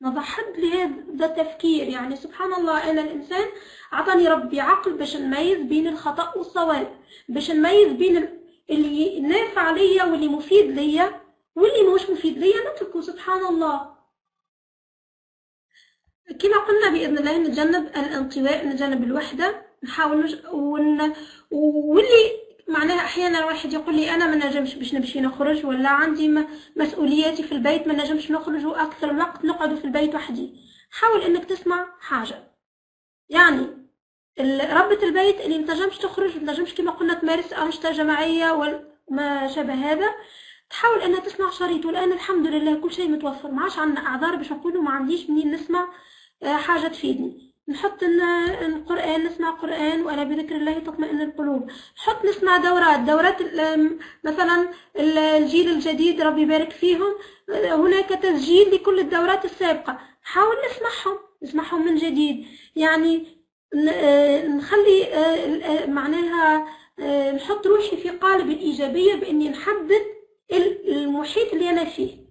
نضحد لي هذا التفكير. يعني سبحان الله أنا الإنسان عطاني ربي عقل باش نميز بين الخطأ والصواب، باش نميز بين اللي نافع ليا واللي مفيد ليا واللي مش مفيد ليا نتركه. سبحان الله. كما قلنا بإذن الله نتجنب الانطواء، نتجنب الوحدة، نحاول واللي معناها أحيانا الواحد يقول لي أنا ما نجمش باش نمشي نخرج ولا عندي مسؤولياتي في البيت ما نجمش نخرج وأكثر الوقت نقعد في البيت وحدي. حاول إنك تسمع حاجة، يعني ربة البيت اللي متنجمش تخرج متنجمش كما قلنا تمارس أنشطة جماعية وما شابه هذا، تحاول أنها تسمع شريط. والآن الحمد لله كل شيء متوفر، ما عادش عندنا أعذار باش نقولوا ما عنديش منين نسمع حاجة تفيدني. نحط القرآن، نسمع قرآن، وألا بذكر الله تطمئن القلوب. نحط نسمع دورات مثلا الجيل الجديد ربي يبارك فيهم، هناك تسجيل لكل الدورات السابقة، نحاول نسمعهم من جديد. يعني نخلي معناها نحط روحي في قالب الإيجابية بإني نحدد المحيط اللي أنا فيه.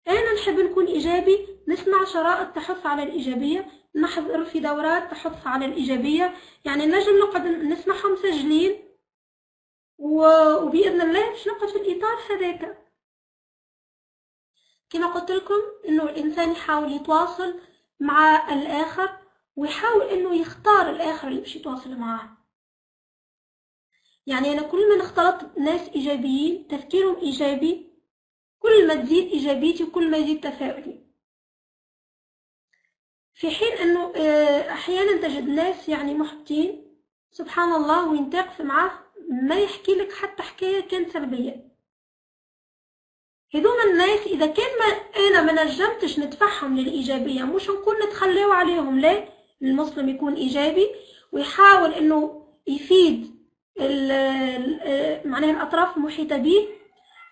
أنا نحب نكون إيجابي، نسمع شرائط تحث على الإيجابية، نحضر في دورات تحث على الإيجابية. يعني نجم نقعد نسمعهم مسجلين، وبإذن الله باش نقعد في الإطار هذاك. كما قلت لكم إنه الإنسان يحاول يتواصل مع الآخر، ويحاول إنه يختار الآخر اللي باش يتواصل معاه. يعني أنا كل ما نختلط ناس إيجابيين تفكيرهم إيجابي، كل ما تزيد إيجابيتي وكل ما يزيد تفاؤلي. في حين أنه أحيانا تجد ناس يعني محبطين سبحان الله، وين تقف معاه ما يحكي لك حتى حكاية كانت سلبية. هذوما الناس إذا كان أنا ما نجمتش ندفعهم للإيجابية، مش نكون نتخلوا عليهم. لا، المسلم يكون إيجابي ويحاول أنه يفيد معناها الأطراف المحيطة به.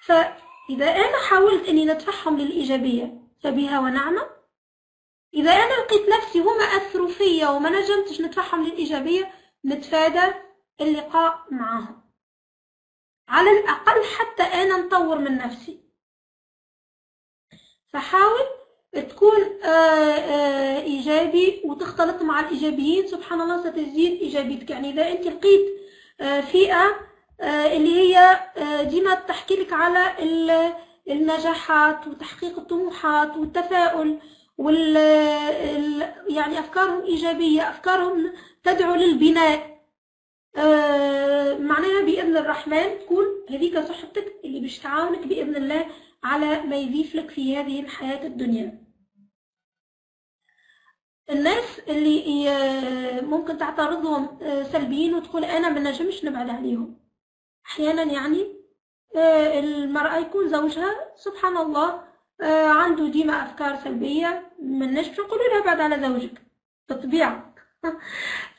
فإذا أنا حاولت أني ندفعهم للإيجابية فبها ونعمة. إذا أنا لقيت نفسي هما أثروا فيا وما نجمتش ندفعهم للإيجابية، نتفادى اللقاء معهم. على الأقل حتى أنا نطور من نفسي. فحاول تكون إيجابي وتختلط مع الإيجابيين، سبحان الله ستزيد إيجابيتك. يعني إذا أنت لقيت فئة اللي هي ديما تحكي لك على النجاحات وتحقيق الطموحات والتفاؤل يعني أفكارهم إيجابية، أفكارهم تدعو للبناء، معناها بإذن الرحمن تكون هذيك صحبتك اللي باش تعاونك بإذن الله على ما يضيف لك في هذه الحياة الدنيا. الناس اللي ممكن تعترضهم سلبيين وتقول أنا ما نجمش نبعد عليهم. أحيانا يعني المرأة يكون زوجها سبحان الله عنده ديما أفكار سلبية، ما نجمش نقول لها بعد على زوجك بالطبيعة.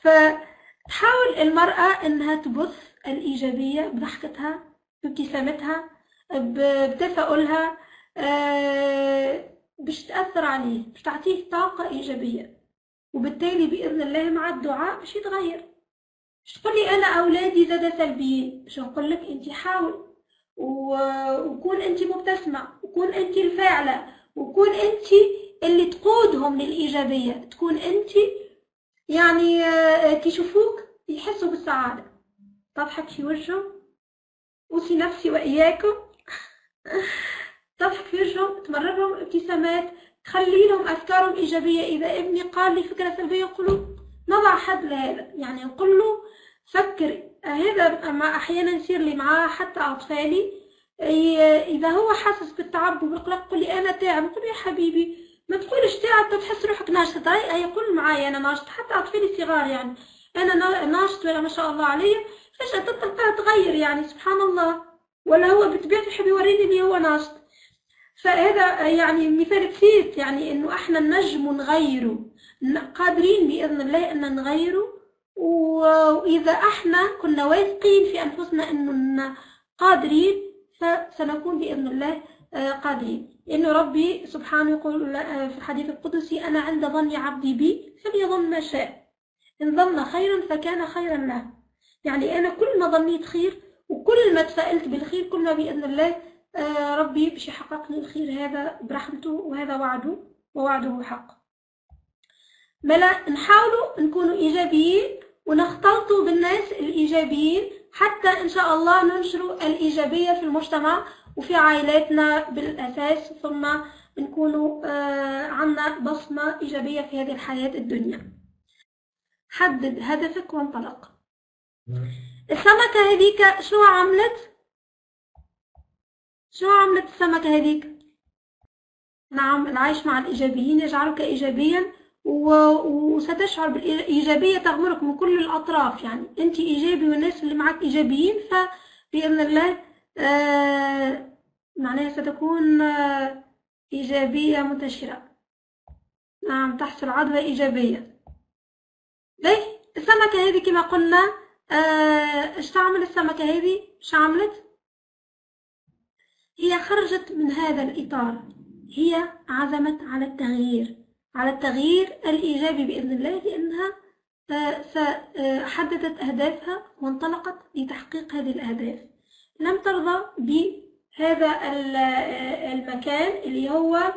فتحاول المرأة أنها تبث الإيجابية بضحكتها، بابتسامتها، بتفاؤلها، باش تأثر عليه، باش تعطيه طاقة إيجابية. وبالتالي بإذن الله مع الدعاء باش يتغير. باش تقولي أنا أولادي زاد سلبيين، باش نقول لك أنت حاول وكون أنت مبتسمة، وكون أنت الفاعلة، وكون أنت اللي تقودهم للإيجابية. تكون أنت يعني تشوفوك يحسوا بالسعادة، تضحك في وجههم. أوصي نفسي وإياكم تضحك في وجههم، تمررهم ابتسامات، تخلي لهم أفكارهم إيجابية. إذا ابني قال لي فكرة سلبية نقول نضع حد لهذا، يعني نقول له فكر. هذا ما أحيانا يصير لي معاه حتى أطفالي، إذا هو حاسس بالتعب وبالقلق قل لي أنا تعب، نقول يا حبيبي ما تقولش تعب، تحس روحك ناشط. يقول معايا أنا ناشط. حتى أطفالي الصغار يعني أنا ناشط ولا ما شاء الله علي، فجأة تلقاه تغير يعني سبحان الله، ولا هو بطبيعته يحب يوريني اللي هو ناشط. فهذا يعني مثال بسيط، يعني إنه إحنا نجم نغيره، قادرين بإذن الله أن نغيره. وإذا إحنا كنا واثقين في أنفسنا أننا قادرين فسنكون بإذن الله قادرين. لأنه ربي سبحانه يقول في الحديث القدسي أنا عند ظن عبدي بي فليظن ما شاء، إن ظن خيرا فكان خيرا له. يعني أنا كل ما ظنيت خير وكل ما تفائلت بالخير كل ما بإذن الله ربي باش يحقق لي الخير هذا برحمته، وهذا وعده ووعده حق. بلا نحاولوا نكونوا إيجابيين ونختلطوا بالناس الإيجابيين حتى إن شاء الله ننشروا الإيجابية في المجتمع وفي عائلاتنا بالأساس، ثم نكونوا عنا بصمة إيجابية في هذه الحياة الدنيا. حدد هدفك وانطلق. السمكة هذيك شو عملت السمكة هذيك؟ نعم، العيش مع الإيجابيين يجعلك إيجابيا، وستشعر بالإيجابية تغمرك من كل الأطراف. يعني أنت إيجابي والناس اللي معك إيجابيين، فبإذن الله معناها ستكون إيجابية منتشرة. نعم تحصل عدوى إيجابية. ليه؟ السمكة هذه كما قلنا ايش تعمل السمكة هذه؟ ايش عملت؟ هي خرجت من هذا الإطار، هي عزمت على التغيير، على التغيير الإيجابي بإذن الله، لأنها حددت أهدافها وانطلقت لتحقيق هذه الأهداف. لم ترضى بهذا المكان اللي هو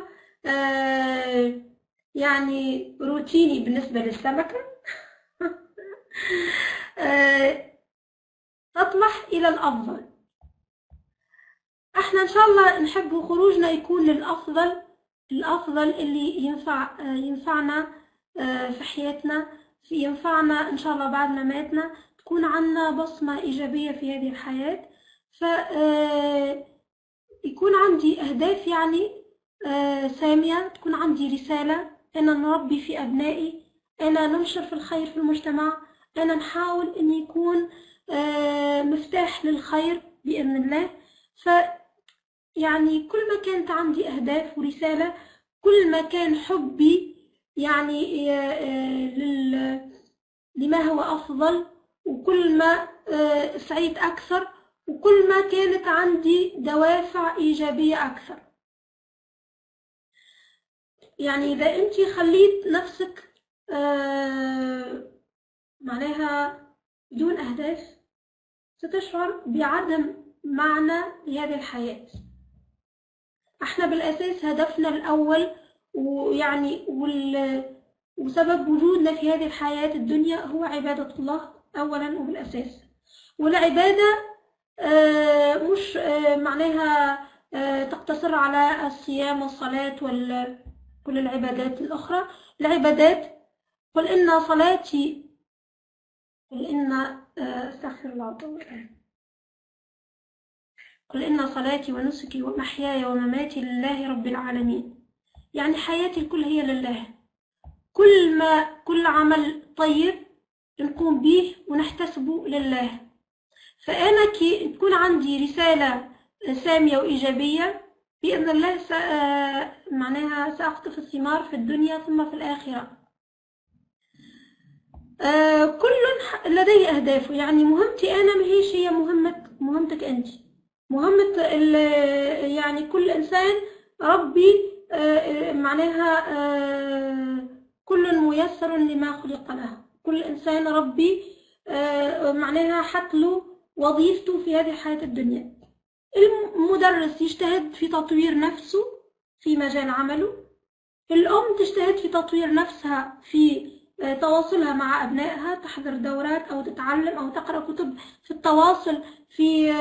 يعني روتيني بالنسبة للسمكة. تطمح إلى الأفضل. احنا إن شاء الله نحب خروجنا يكون للأفضل، الأفضل اللي ينفعنا في حياتنا، ينفعنا إن شاء الله بعد مماتنا، تكون عنا بصمة إيجابية في هذه الحياة. يكون عندي أهداف يعني سامية، تكون عندي رسالة، أنا نربي في أبنائي، أنا ننشر في الخير في المجتمع، أنا نحاول أن يكون مفتاح للخير بإذن الله. يعني كل ما كانت عندي أهداف ورسالة، كل ما كان حبي يعني لما هو أفضل، وكل ما سعيت أكثر، وكل ما كانت عندي دوافع إيجابية أكثر. يعني إذا أنت خليت نفسك معناها بدون أهداف، ستشعر بعدم معنى لهذه الحياة. احنا بالأساس هدفنا الأول ويعني وسبب وجودنا في هذه الحياة الدنيا هو عبادة الله أولا وبالأساس. والعبادة مش معناها تقتصر على الصيام والصلاة وكل العبادات الأخرى. العبادات قل إن صلاتي، قل إن استغفر الله قل إن صلاتي ونسكي ومحياي ومماتي لله رب العالمين. يعني حياتي الكل هي لله. كل عمل طيب نقوم به ونحتسبه لله. فأنا كي تكون عندي رسالة سامية وإيجابية بإذن الله معناها سأقطف الثمار في الدنيا ثم في الآخرة. كل لديه أهدافه. يعني مهمتي أنا ماهيش هي مهمتك أنت. مهمة يعني كل إنسان ربي معناها كل ميسر لما خلق له. كل إنسان ربي معناها حط له وظيفته في هذه الحياة الدنيا. المدرس يجتهد في تطوير نفسه في مجال عمله، الأم تجتهد في تطوير نفسها في تواصلها مع أبنائها، تحضر دورات أو تتعلم أو تقرأ كتب في التواصل في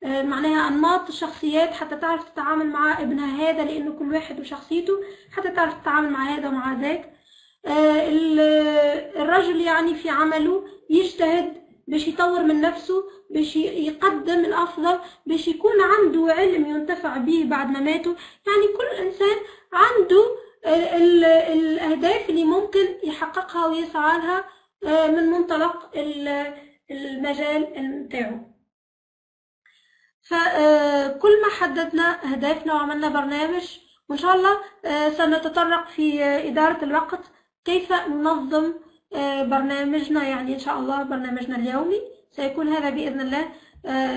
معناها أنماط الشخصيات حتى تعرف تتعامل مع ابنها هذا، لأنه كل واحد وشخصيته، حتى تعرف تتعامل مع هذا ومع ذاك. الرجل يعني في عمله يجتهد باش يطور من نفسه، باش يقدم الأفضل، باش يكون عنده علم ينتفع به بعد مماته. يعني كل إنسان عنده الأهداف اللي ممكن يحققها ويسعى لها من منطلق المجال متاعه. فكل ما حددنا أهدافنا وعملنا برنامج، وإن شاء الله سنتطرق في إدارة الوقت كيف ننظم برنامجنا. يعني إن شاء الله برنامجنا اليومي سيكون هذا بإذن الله،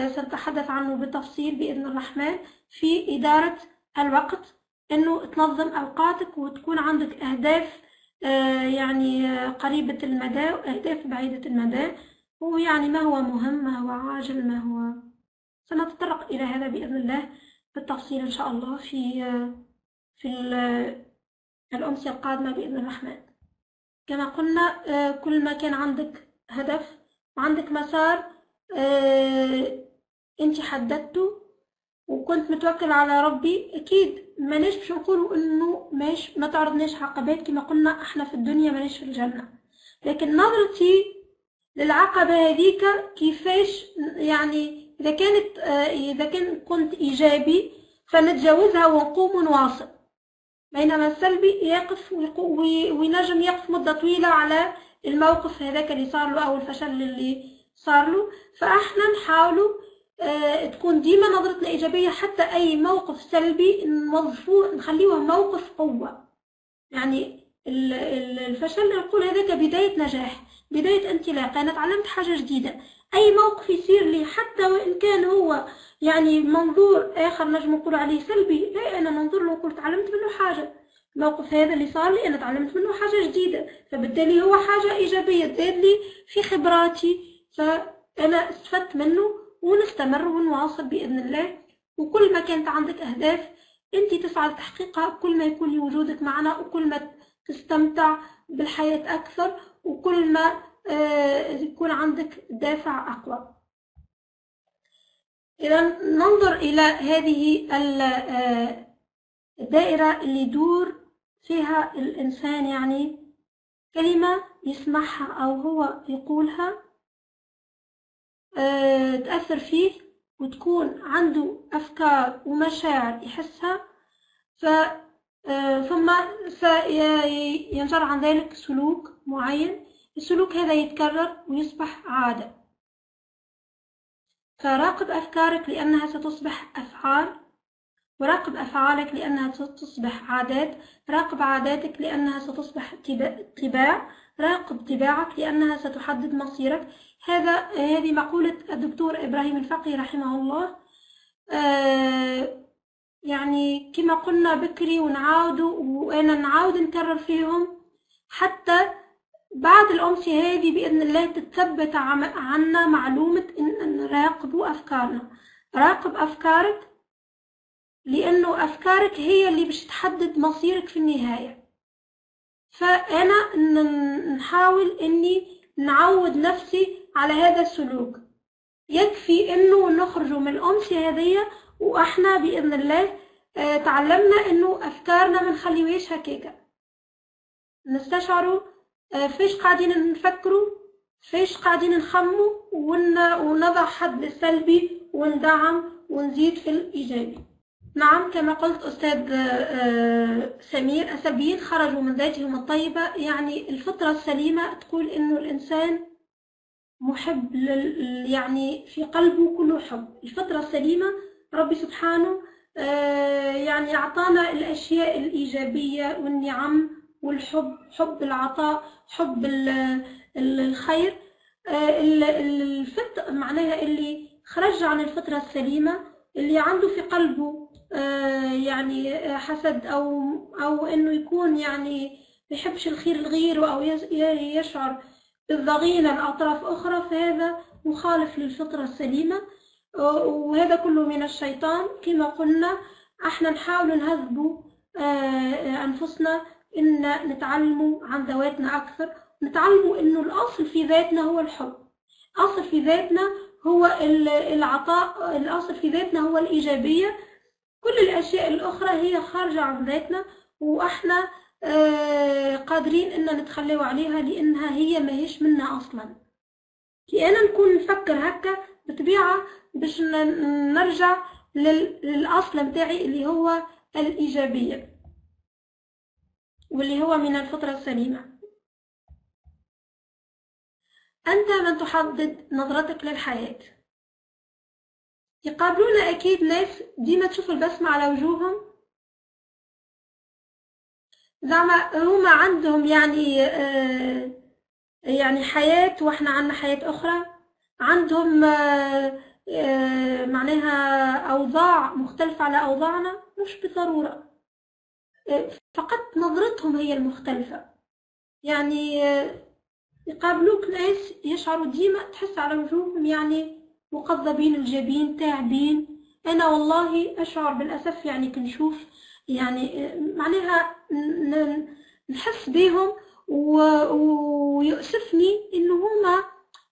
سنتحدث عنه بالتفصيل بإذن الرحمن في إدارة الوقت، إنه تنظم أوقاتك وتكون عندك أهداف يعني قريبة المدى وأهداف بعيدة المدى، ويعني ما هو مهم، ما هو عاجل، ما هو. سنتطرق إلى هذا بإذن الله بالتفصيل إن شاء الله في الأمسية القادمة بإذن الرحمن. كما قلنا كل ما كان عندك هدف وعندك مسار انت حددته وكنت متوكل على ربي، اكيد ماناش باش نقولوا انه ما تعرضناش عقبات. كما قلنا احنا في الدنيا ماناش في الجنة، لكن نظرتي للعقبة هذيك كيفاش يعني اذا كنت ايجابي فنتجاوزها ونقوم ونواصل، بينما السلبي يقف وينجم يقف مدة طويلة على الموقف هذاك اللي صار له أو الفشل اللي صار له. فاحنا نحاولوا تكون ديما نظرتنا إيجابية، حتى أي موقف سلبي نوظفوه نخليه موقف قوة، يعني الفشل نقول هذاك بداية نجاح، بداية انطلاقة، أنا تعلمت حاجة جديدة. أي موقف يصير لي حتى وإن كان هو يعني منظور آخر نجم نقول عليه سلبي، لا أنا ننظر له ونقول تعلمت منه حاجة. الموقف هذا اللي صار لي أنا تعلمت منه حاجة جديدة، فبالتالي هو حاجة إيجابية تزيد لي في خبراتي، فأنا استفدت منه ونستمر ونواصل بإذن الله. وكل ما كانت عندك أهداف أنت تسعى لتحقيقها، كل ما يكون وجودك معنا وكل ما تستمتع بالحياة أكثر، وكل ما يكون عندك دافع أقوى. إذا ننظر إلى هذه الدائرة اللي يدور فيها الإنسان، يعني كلمة يسمعها أو هو يقولها تأثر فيه وتكون عنده أفكار ومشاعر يحسها، ثم سينجر عن ذلك سلوك معين. السلوك هذا يتكرر ويصبح عادة. فراقب أفكارك لأنها ستصبح أفعال، وراقب أفعالك لأنها ستصبح عادات، راقب عاداتك لأنها ستصبح طباع، راقب طباعك لأنها ستحدد مصيرك. هذه مقولة الدكتور إبراهيم الفقي رحمه الله. يعني كما قلنا بكري ونعاودوا وأنا نعاود نكرر فيهم حتى بعد الأمسية هذه بإذن الله تتثبت عنا معلومة إن نراقبوا أفكارنا. راقب أفكارك لأنه أفكارك هي اللي باش تحدد مصيرك في النهاية. فأنا نحاول إني نعود نفسي على هذا السلوك. يكفي إنه نخرج من الأمسية هذه وإحنا بإذن الله تعلمنا إنه أفكارنا ما نخليوهاش هكاكا، نستشعروا فيش قاعدين نفكروا، فيش قاعدين نخموا، ونضع حد للسلبي وندعم ونزيد في الإيجابي. نعم كما قلت أستاذ سمير، السلبيين خرجوا من ذاتهم الطيبة. يعني الفطرة السليمة تقول إنه الإنسان محب يعني في قلبه كله حب. الفطرة السليمة ربي سبحانه يعني أعطانا الأشياء الإيجابية والنعم والحب، حب العطاء، حب الخير. الفطرة معناها اللي خرج عن الفطرة السليمة، اللي عنده في قلبه يعني حسد أو إنه يكون يعني يحبش الخير لغيره أو يشعر بالضغينة لأطراف أخرى، فهذا مخالف للفطرة السليمة، وهذا كله من الشيطان. كما قلنا احنا نحاول نهذبوا أنفسنا إن نتعلموا عن ذواتنا أكثر، نتعلموا إنه الأصل في ذاتنا هو الحب، الأصل في ذاتنا هو العطاء، الأصل في ذاتنا هو الإيجابية. كل الأشياء الأخرى هي خارجة عن ذاتنا وإحنا قادرين إن نتخلوا عليها لأنها هي ما هيش منا أصلا. كي أنا نكون نفكر هكا بطبيعة باش نرجع للأصل متاعي اللي هو الإيجابية واللي هو من الفطرة السليمة. أنت من تحدد نظرتك للحياة. يقابلونا أكيد ناس ديما تشوف البسمة على وجوههم، زعما هما عندهم يعني حياة وإحنا عندنا حياة أخرى، عندهم معناها أوضاع مختلفة على أوضاعنا، مش بالضرورة، فقط نظرتهم هي المختلفة. يعني يقابلوك ناس يشعروا ديما تحس على وجوههم يعني مقضبين الجبين تعبين. أنا والله أشعر بالأسف يعني كنشوف يعني معناها نحس بيهم ويؤسفني إنه هما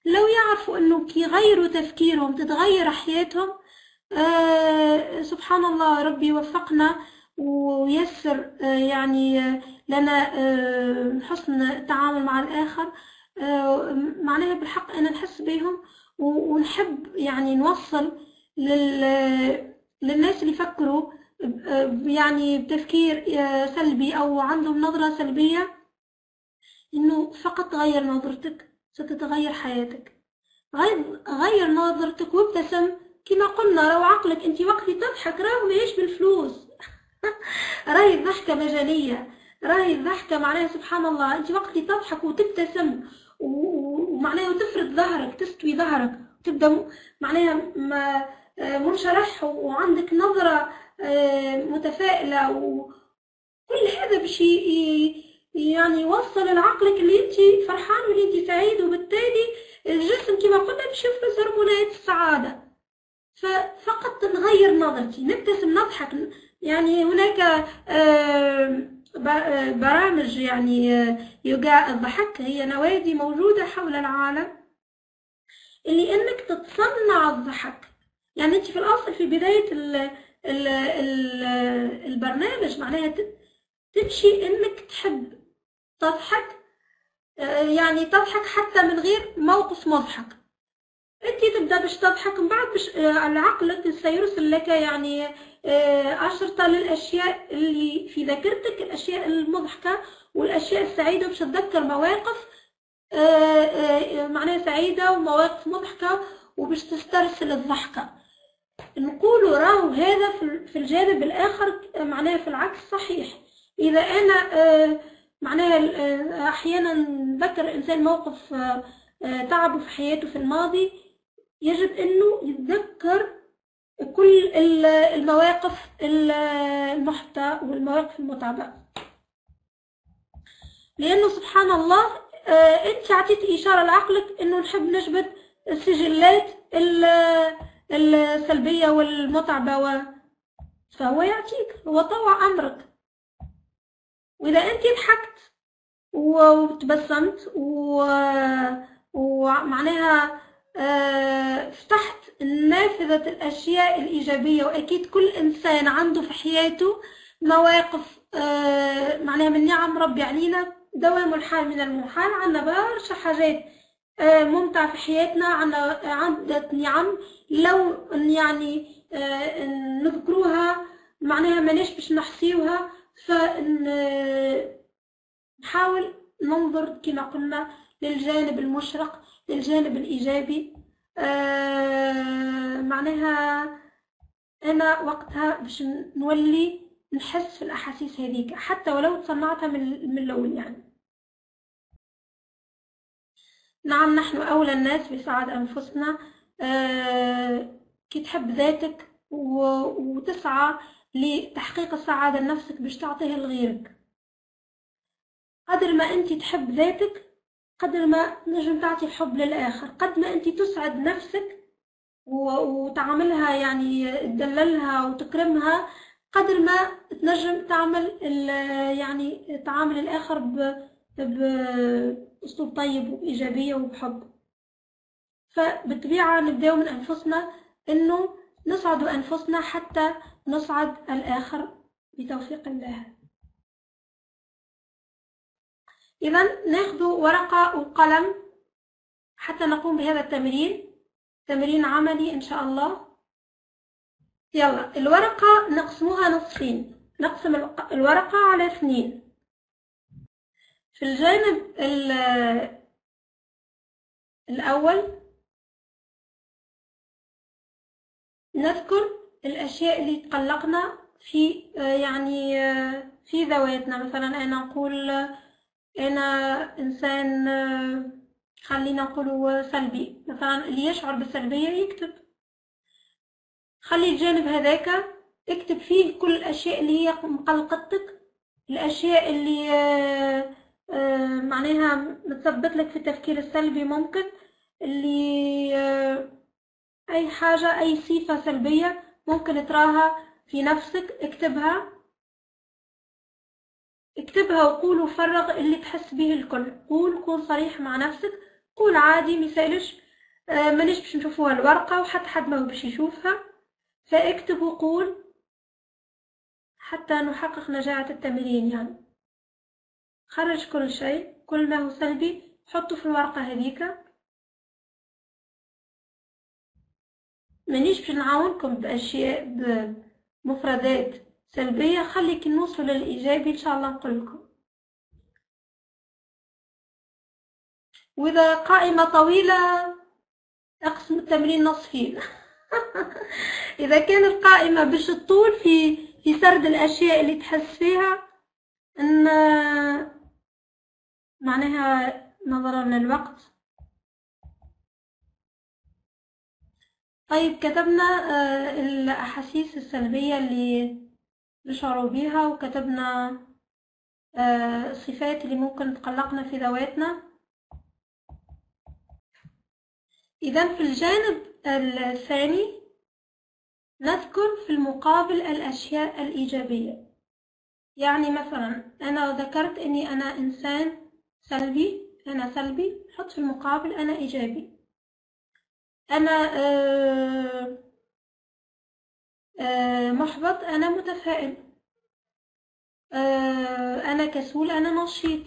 لو يعرفوا إنه كي يغيروا تفكيرهم تتغير حياتهم. سبحان الله، ربي يوفقنا ويسر يعني لنا حسن التعامل مع الآخر. معناها بالحق أنا نحس بهم ونحب يعني نوصل للناس اللي يفكروا يعني بتفكير سلبي أو عندهم نظرة سلبية إنه فقط غير نظرتك ستتغير حياتك. غير نظرتك وابتسم. كما قلنا لو عقلك انت وقت تضحك راهو ماهيش بالفلوس راهي الضحكة مجانية، راهي الضحكة معناها سبحان الله، انت وقت اللي تضحك وتبتسم ومعناها وتفرد ظهرك، تستوي ظهرك وتبدا معناها منشرح وعندك نظرة متفائلة، وكل هذا باش يعني يوصل لعقلك اللي انت فرحان واللي انت سعيد، وبالتالي الجسم كما قلنا باش يفرز هرمونات السعادة. ففقط نغير نظرتي، نبتسم، نضحك. يعني هناك برامج يعني يوجا الضحك، هي نوادي موجودة حول العالم اللي انك تتصنع الضحك. يعني انت في الاصل في بداية البرنامج معناها تمشي انك تحب تضحك، يعني تضحك حتى من غير موقف مضحك. انت تبدا باش تضحك، من بعد باش عقلك سيرسل لك يعني أشرطة للأشياء اللي في ذاكرتك، الأشياء المضحكة والأشياء السعيدة، باش تتذكر مواقف معناها سعيدة ومواقف مضحكة، وباش تسترسل الضحكة. نقولوا راهو هذا في الجانب الآخر معناها في العكس صحيح. إذا أنا معناها أحيانا ذكر الإنسان موقف تعبه في حياته في الماضي، يجب أنه يتذكر كل المواقف المحبطة والمواقف المتعبة، لأنه سبحان الله أنت عطيت إشارة لعقلك أنه نحب نجبد السجلات السلبية والمتعبة، فهو يعطيك، هو طوع أمرك. وإذا أنت ضحكت وتبسمت ومعناها فتحت نافذة الأشياء الإيجابية، وأكيد كل إنسان عنده في حياته مواقف معناها من نعم ربي علينا، دوام الحال من المحال. عنا برشا حاجات ممتعة في حياتنا، عنا عدة نعم لو يعني نذكروها معناها ماناش باش نحصيوها. فنحاول ننظر كما قلنا للجانب المشرق، للجانب الإيجابي. معناها أنا وقتها باش نولي نحس في الأحاسيس هذيك حتى ولو تصنعتها من الأول. يعني نعم، نحن أولى الناس بسعادة أنفسنا. كي تحب ذاتك وتسعى لتحقيق السعادة لنفسك باش تعطيها لغيرك. قدر ما أنت تحب ذاتك قدر ما نجم تعطي الحب للآخر، قد ما أنت تسعد نفسك وتعاملها يعني تدللها وتكرمها، قدر ما تنجم تعمل يعني تعامل الآخر بأسلوب طيب وبإيجابية وبحب. فبالطبيعة نبدأ من أنفسنا إنه نسعد أنفسنا حتى نسعد الآخر بتوفيق الله. إذن ناخذ ورقة وقلم حتى نقوم بهذا التمرين، تمرين عملي إن شاء الله. يلا، الورقة نقسموها نصفين، نقسم الورقة على 2. في الجانب الأول نذكر الأشياء اللي تقلقنا في يعني في ذواتنا. مثلا أنا نقول أنا إنسان خلينا نقوله سلبي، مثلا اللي يشعر بالسلبية يكتب، خلي الجانب هذاك اكتب فيه كل الأشياء اللي هي مقلقتك، الأشياء اللي معناها متثبت لك في التفكير السلبي، ممكن اللي أي حاجة أي صفة سلبية ممكن تراها في نفسك اكتبها وقول وفرغ اللي تحس به الكل. قول، كون صريح مع نفسك، قول عادي، مثالش مانيش باش نشوفوها الورقة وحتى حد ما هو باش يشوفها، فاكتب وقول حتى نحقق نجاعة التمرين. يعني خرج كل شيء، كل ما هو سلبي حطه في الورقة هذيك. مانيش باش نعاونكم بأشياء بمفردات سلبية، خليك نوصل للإيجابي إن شاء الله نقولكم. وإذا قائمة طويلة أقسم التمرين نصفين. إذا كان القائمة باش تطول في سرد الأشياء اللي تحس فيها، إن معناها نظرا للوقت. طيب كتبنا الأحاسيس السلبية اللي نشعر بيها، وكتبنا الصفات اللي ممكن تقلقنا في ذواتنا. إذن في الجانب الثاني نذكر في المقابل الأشياء الإيجابية. يعني مثلا أنا ذكرت أني أنا إنسان سلبي، أنا سلبي، حط في المقابل أنا إيجابي. أنا محبط، أنا متفائل. أنا كسول، أنا نشيط.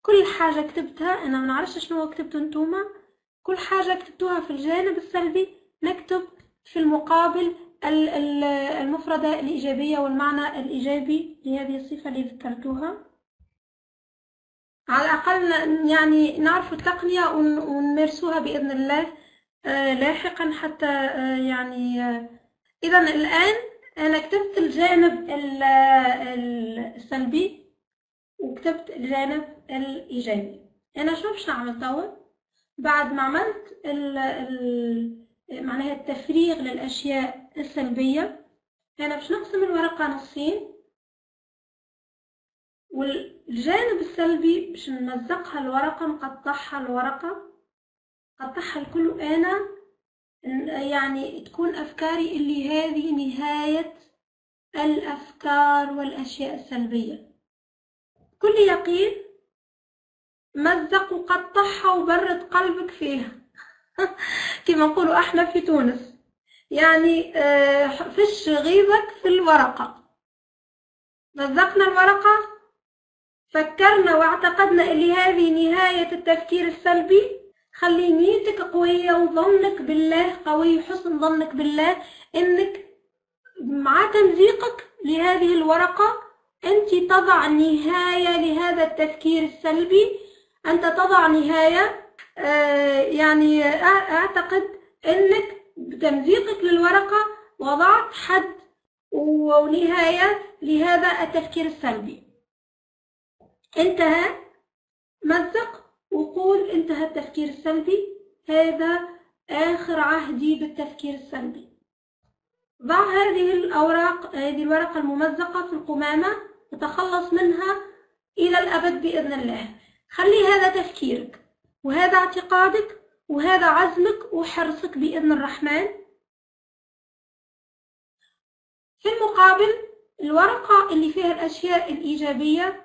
كل حاجة كتبتها أنا ما نعرفش شنو كتبتوا انتوما، كل حاجة كتبتوها في الجانب السلبي نكتب في المقابل المفردة الإيجابية والمعنى الإيجابي لهذه الصفة اللي ذكرتوها. على الأقل يعني نعرف التقنية ونمارسوها بإذن الله لاحقا حتى يعني. إذن الآن أنا كتبت الجانب السلبي وكتبت الجانب الإيجابي. أنا شو باش نعمل توا بعد ما عملت معناها التفريغ للأشياء السلبية؟ أنا باش نقسم الورقة نصين، والجانب السلبي باش نمزقها الورقة، نقطعها الورقة، نقطعها الكل. أنا يعني تكون أفكاري اللي هذه نهاية الأفكار والأشياء السلبية. كل يقين مزق وقطعها وبرد قلبك فيها كما نقولوا احنا في تونس، يعني فش غيظك في الورقة. مزقنا الورقة، فكرنا واعتقدنا اللي هذه نهاية التفكير السلبي. خلي نيتك قوية وظنك بالله قوي، حسن ظنك بالله انك مع تمزيقك لهذه الورقة انت تضع نهاية لهذا التفكير السلبي. انت تضع نهاية، يعني اعتقد انك بتمزيقك للورقة وضعت حد ونهاية لهذا التفكير السلبي. انتهى، مزق وقول انتهى التفكير السلبي، هذا آخر عهدي بالتفكير السلبي. ضع هذه الأوراق، هذه الورقة الممزقة في القمامة، تتخلص منها إلى الأبد بإذن الله. خلي هذا تفكيرك وهذا اعتقادك وهذا عزمك وحرصك بإذن الرحمن. في المقابل الورقة اللي فيها الأشياء الإيجابية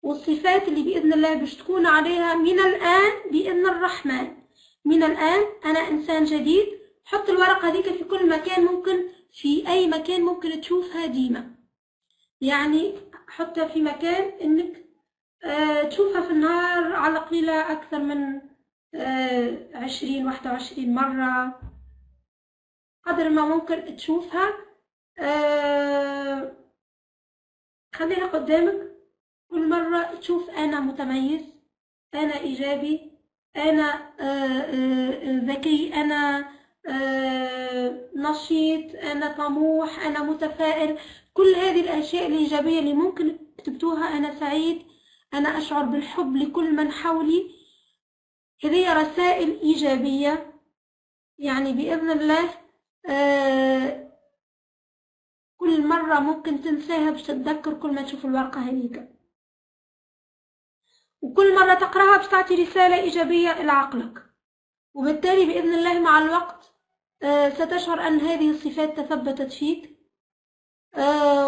والصفات اللي بإذن الله باش تكون عليها من الآن بإذن الرحمن. من الآن أنا إنسان جديد. حط الورقة هذيك في كل مكان ممكن، في أي مكان ممكن تشوفها ديما. يعني حطها في مكان إنك تشوفها في النهار على القليلة أكثر من 20-21 مرة، قدر ما ممكن تشوفها. خليها قدامك كل مرة تشوف أنا متميز، أنا إيجابي، أنا ذكي، أنا نشيط، أنا طموح، أنا متفائل. كل هذه الأشياء الإيجابية اللي ممكن تكتبتوها، أنا سعيد، أنا أشعر بالحب لكل من حولي. هذه رسائل إيجابية، يعني بإذن الله كل مرة ممكن تنساها باش تتذكر كل ما تشوف الورقة هذيك، وكل مرة تقرأها باش تعطي رسالة إيجابية إلى عقلك. وبالتالي بإذن الله مع الوقت ستشعر أن هذه الصفات تثبتت فيك.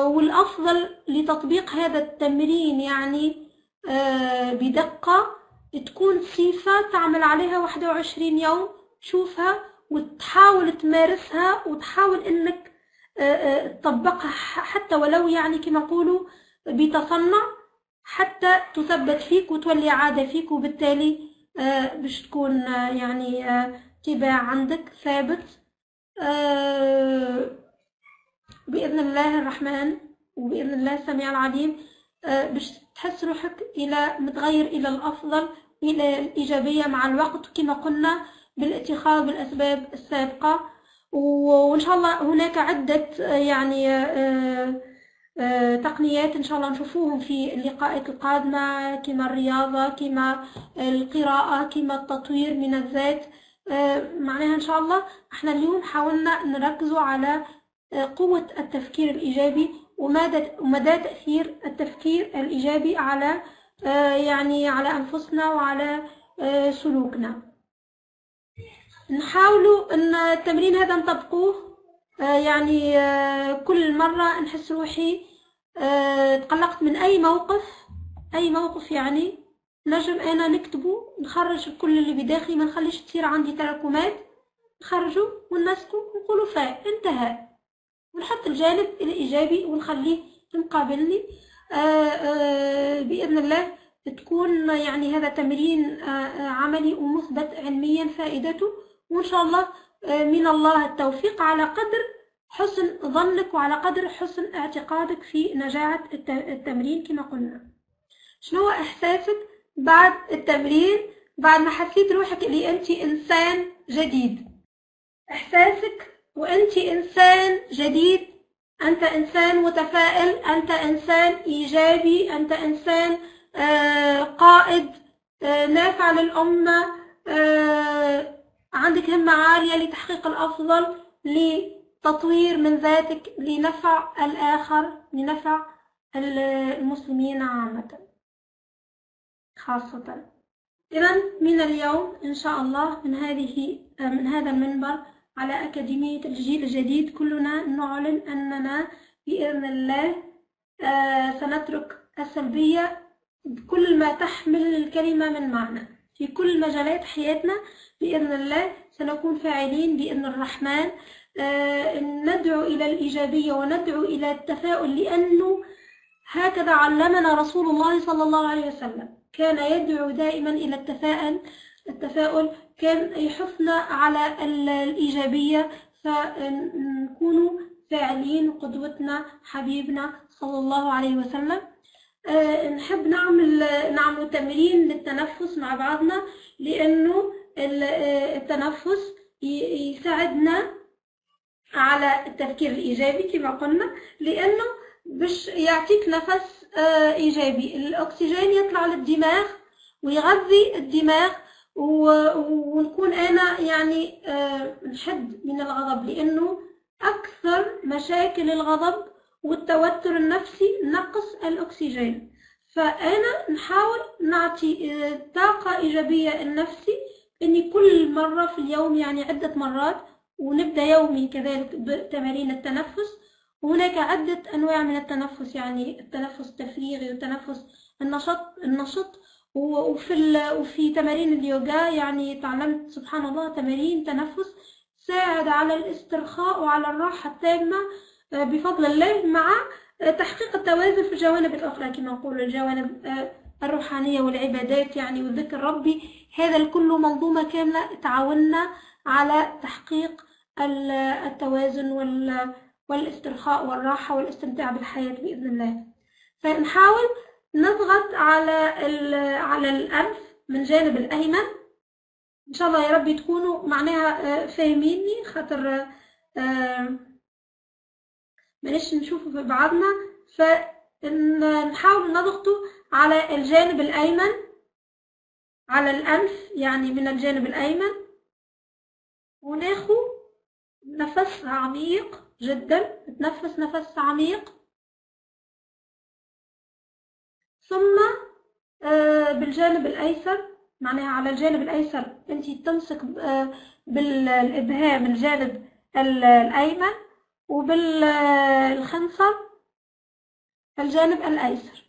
والأفضل لتطبيق هذا التمرين يعني بدقة تكون صفة تعمل عليها 21 يوم، تشوفها وتحاول تمارسها وتحاول أنك تطبقها حتى ولو يعني كما نقولوا بتصنع، حتى تثبت فيك وتولي عادة فيك. وبالتالي باش تكون يعني طباع عندك ثابت بإذن الله الرحمن وبإذن الله السميع العليم. باش تحس روحك إلى متغير إلى الأفضل، إلى الإيجابية مع الوقت كما قلنا بالاتخاذ بالأسباب السابقة. وإن شاء الله هناك عدة يعني تقنيات إن شاء الله نشوفوهم في اللقاءات القادمة، كما الرياضة، كما القراءة، كما التطوير من الذات. معناها إن شاء الله احنا اليوم حاولنا نركزوا على قوة التفكير الإيجابي ومدى تأثير التفكير الإيجابي على يعني على أنفسنا وعلى سلوكنا. نحاولوا أن التمرين هذا نطبقوه، يعني كل مرة نحس روحي تقلقت من أي موقف يعني نجم أنا نكتبه، نخرج كل اللي بداخلي، ما نخليش تصير عندي تراكمات، نخرجه ونمسكه ونقوله انتهى، ونحط الجانب الإيجابي ونخليه مقابلني. بإذن الله تكون يعني هذا تمرين عملي ومثبت علميا فائدته، وإن شاء الله من الله التوفيق على قدر حسن ظنك وعلى قدر حسن اعتقادك في نجاعة التمرين. كما قلنا، شنو إحساسك بعد التمرين، بعد ما حسيت روحك اللي أنت إنسان جديد؟ إحساسك وأنت إنسان جديد، أنت إنسان متفائل، أنت إنسان إيجابي، أنت إنسان قائد نافع للأمة، عندك همة عالية لتحقيق الأفضل، لتطوير من ذاتك، لنفع الآخر، لنفع المسلمين عامة خاصة. إذن من اليوم إن شاء الله من هذا المنبر على أكاديمية الجيل الجديد كلنا نعلن أننا بإذن الله سنترك السلبية بكل ما تحمل الكلمة من معنى في كل مجالات حياتنا. بإذن الله سنكون فاعلين بإذن الرحمن، ندعو إلى الإيجابية وندعو إلى التفاؤل، لأنه هكذا علمنا رسول الله صلى الله عليه وسلم، كان يدعو دائما إلى التفاؤل، كان يحثنا على الإيجابية، فنكون فاعلين قدوتنا حبيبنا صلى الله عليه وسلم. نحب نعمل تمرين للتنفس مع بعضنا، لأنه التنفس يساعدنا على التفكير الإيجابي كما قلنا، لأنه باش يعطيك نفس إيجابي، الأكسجين يطلع للدماغ ويغذي الدماغ، ونكون أنا يعني نحد من الغضب، لأنه أكثر مشاكل الغضب والتوتر النفسي نقص الأكسجين. فأنا نحاول نعطي طاقة إيجابية لنفسي، إني كل مرة في اليوم يعني عدة مرات، ونبدأ يومي كذلك بتمارين التنفس. وهناك عدة أنواع من التنفس، يعني التنفس التفريغي والتنفس النشط، وفي تمارين اليوغا يعني تعلمت سبحان الله تمارين تنفس تساعد على الاسترخاء وعلى الراحة التامة بفضل الله، مع تحقيق التوازن في الجوانب الأخرى كما نقول الجوانب الروحانية والعبادات يعني والذكر ربي. هذا الكل منظومة كاملة تعاوننا على تحقيق التوازن والاسترخاء والراحة والاستمتاع بالحياة بإذن الله. فنحاول نضغط على الأنف من جانب الأيمن، إن شاء الله يا رب تكونوا معناها فاهميني، خاطر مانيش نشوفوا في بعضنا. فنحاول نضغطوا على الجانب الأيمن على الأنف، يعني من الجانب الأيمن، وناخد نفس عميق جدا، نتنفس نفس عميق، ثم بالجانب الأيسر، معناها على الجانب الأيسر أنت تمسك بالإبهام الجانب الأيمن، وبالخنصر الجانب الأيسر.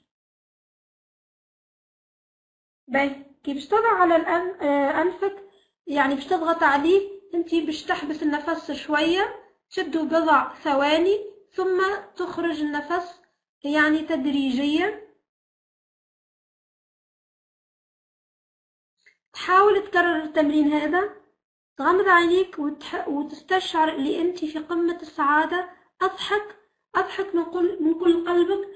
باهي كي باش تضع على أنفك، يعني باش تضغط عليه أنت باش تحبس النفس شوية، تشدوا بضع ثواني ثم تخرج النفس يعني تدريجيا. تحاول تكرر التمرين هذا، تغمض عينيك وتستشعر اللي انت في قمة السعادة. اضحك من كل قلبك،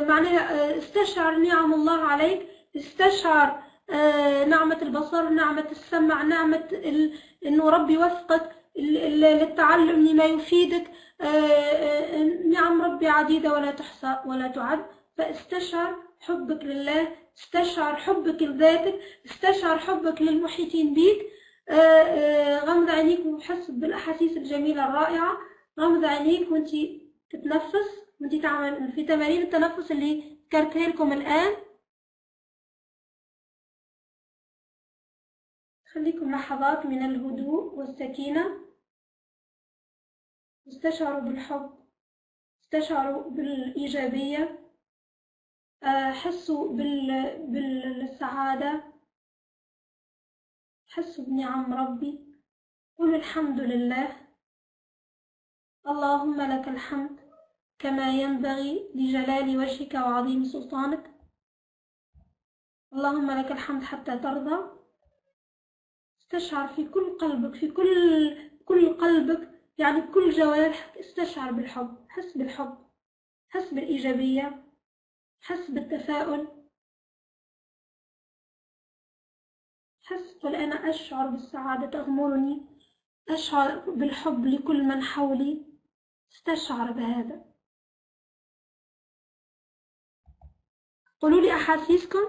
معناها استشعر نعم الله عليك، استشعر نعمة البصر، نعمة السمع، نعمة انه ربي وفقك للتعلم لما يفيدك، نعم نعم ربي عديدة ولا تحصى ولا تعد. فاستشعر حبك لله، استشعر حبك لذاتك، استشعر حبك للمحيطين بيك. غمض عينيك وحس بالأحاسيس الجميلة الرائعة. غمض عينيك وانتي تتنفس، وانتي تعمل في تمارين التنفس اللي ذكرتها لكم الآن. خليكم لحظات من الهدوء والسكينة. استشعروا بالحب، استشعروا بالإيجابية، حسوا بالسعادة، حسوا بنعم ربي. قولوا الحمد لله. اللهم لك الحمد كما ينبغي لجلال وجهك وعظيم سلطانك. اللهم لك الحمد حتى ترضى. استشعر في كل قلبك، في كل قلبك، يعني بكل جوارحك، استشعر بالحب. حس بالحب، حس بالإيجابية، حس بالتفاؤل. حس. قل أنا أشعر بالسعادة تغمرني، أشعر بالحب لكل من حولي. استشعر بهذا. قولوا لي أحاسيسكم.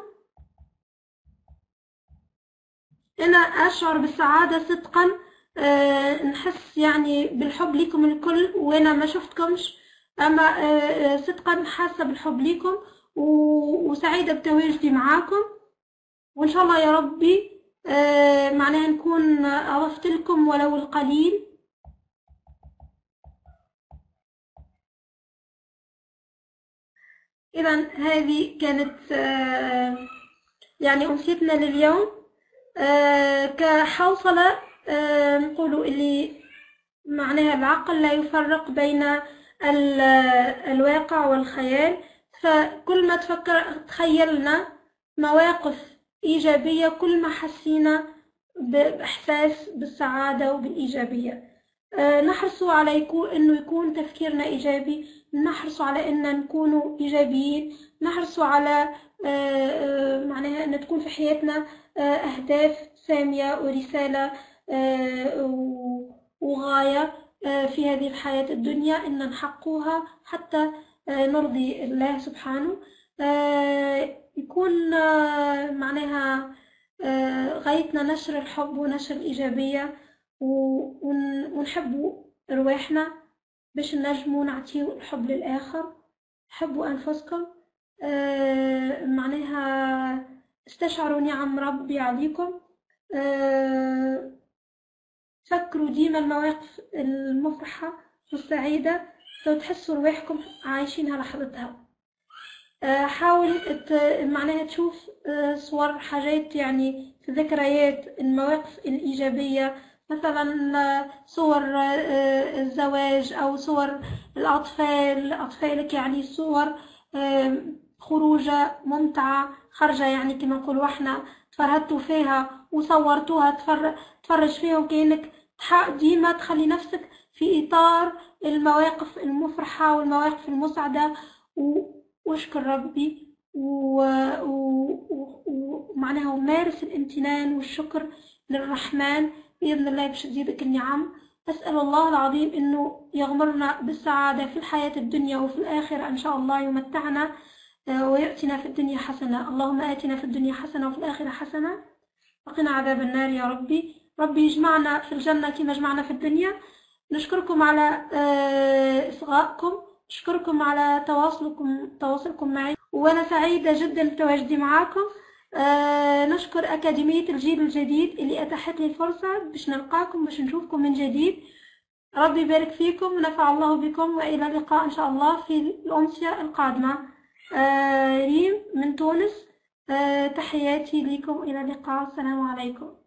أنا أشعر بالسعادة صدقا. نحس يعني بالحب لكم الكل، وأنا ما شفتكمش، أما صدقا حاسة بالحب لكم، وسعيدة بتواجدي معاكم. وإن شاء الله يا ربي معناها نكون أضفت لكم ولو القليل. إذا هذه كانت يعني أمسيتنا لليوم كحوصلة. نقولوا اللي معناها العقل لا يفرق بين الواقع والخيال. فكل ما تخيلنا مواقف إيجابية، كل ما حسينا بإحساس بالسعادة وبالإيجابية. نحرص على إنه يكون تفكيرنا إيجابي، نحرص على إن نكونوا إيجابيين، نحرص على معناها أن تكون في حياتنا أهداف سامية ورسالة وغاية في هذه الحياة الدنيا إن نحققها حتى نرضي الله سبحانه. يكون معناها غايتنا نشر الحب ونشر الإيجابية، ونحبوا رواحنا باش نجموا نعطيو الحب للآخر. حبوا أنفسكم. معناها استشعروا نعم ربي عليكم. فكروا ديما المواقف المفرحة والسعيدة، لو تحسوا رواحكم عايشينها لحظتها. حاول معناها تشوف صور حاجات، يعني في ذكريات المواقف الإيجابية، مثلا صور الزواج أو صور أطفالك، يعني صور خروجة ممتعة، خرجة يعني كما نقولوا احنا تفرهدتوا فيها وصورتوها، تفرج فيهم، كأنك ديما تخلي نفسك في إطار المواقف المفرحة والمواقف المسعدة. واشكر ربي ومعناها ومارس الامتنان والشكر للرحمن بإذن الله باش تزيدك النعم. أسأل الله العظيم إنه يغمرنا بالسعادة في الحياة الدنيا وفي الآخرة إن شاء الله، يمتعنا ويأتنا في الدنيا حسنة. اللهم آتنا في الدنيا حسنة وفي الآخرة حسنة وقنا عذاب النار يا ربي. ربي يجمعنا في الجنة كما جمعنا في الدنيا. نشكركم على إصغائكم، نشكركم على تواصلكم معي، وأنا سعيدة جدا بتواجدي معاكم. نشكر أكاديمية الجيل الجديد اللي أتاحت لي الفرصة باش نلقاكم، باش نشوفكم من جديد. ربي يبارك فيكم ونفع الله بكم، وإلى اللقاء إن شاء الله في الأمسية القادمة. ريم من تونس، تحياتي لكم، إلى اللقاء، السلام عليكم.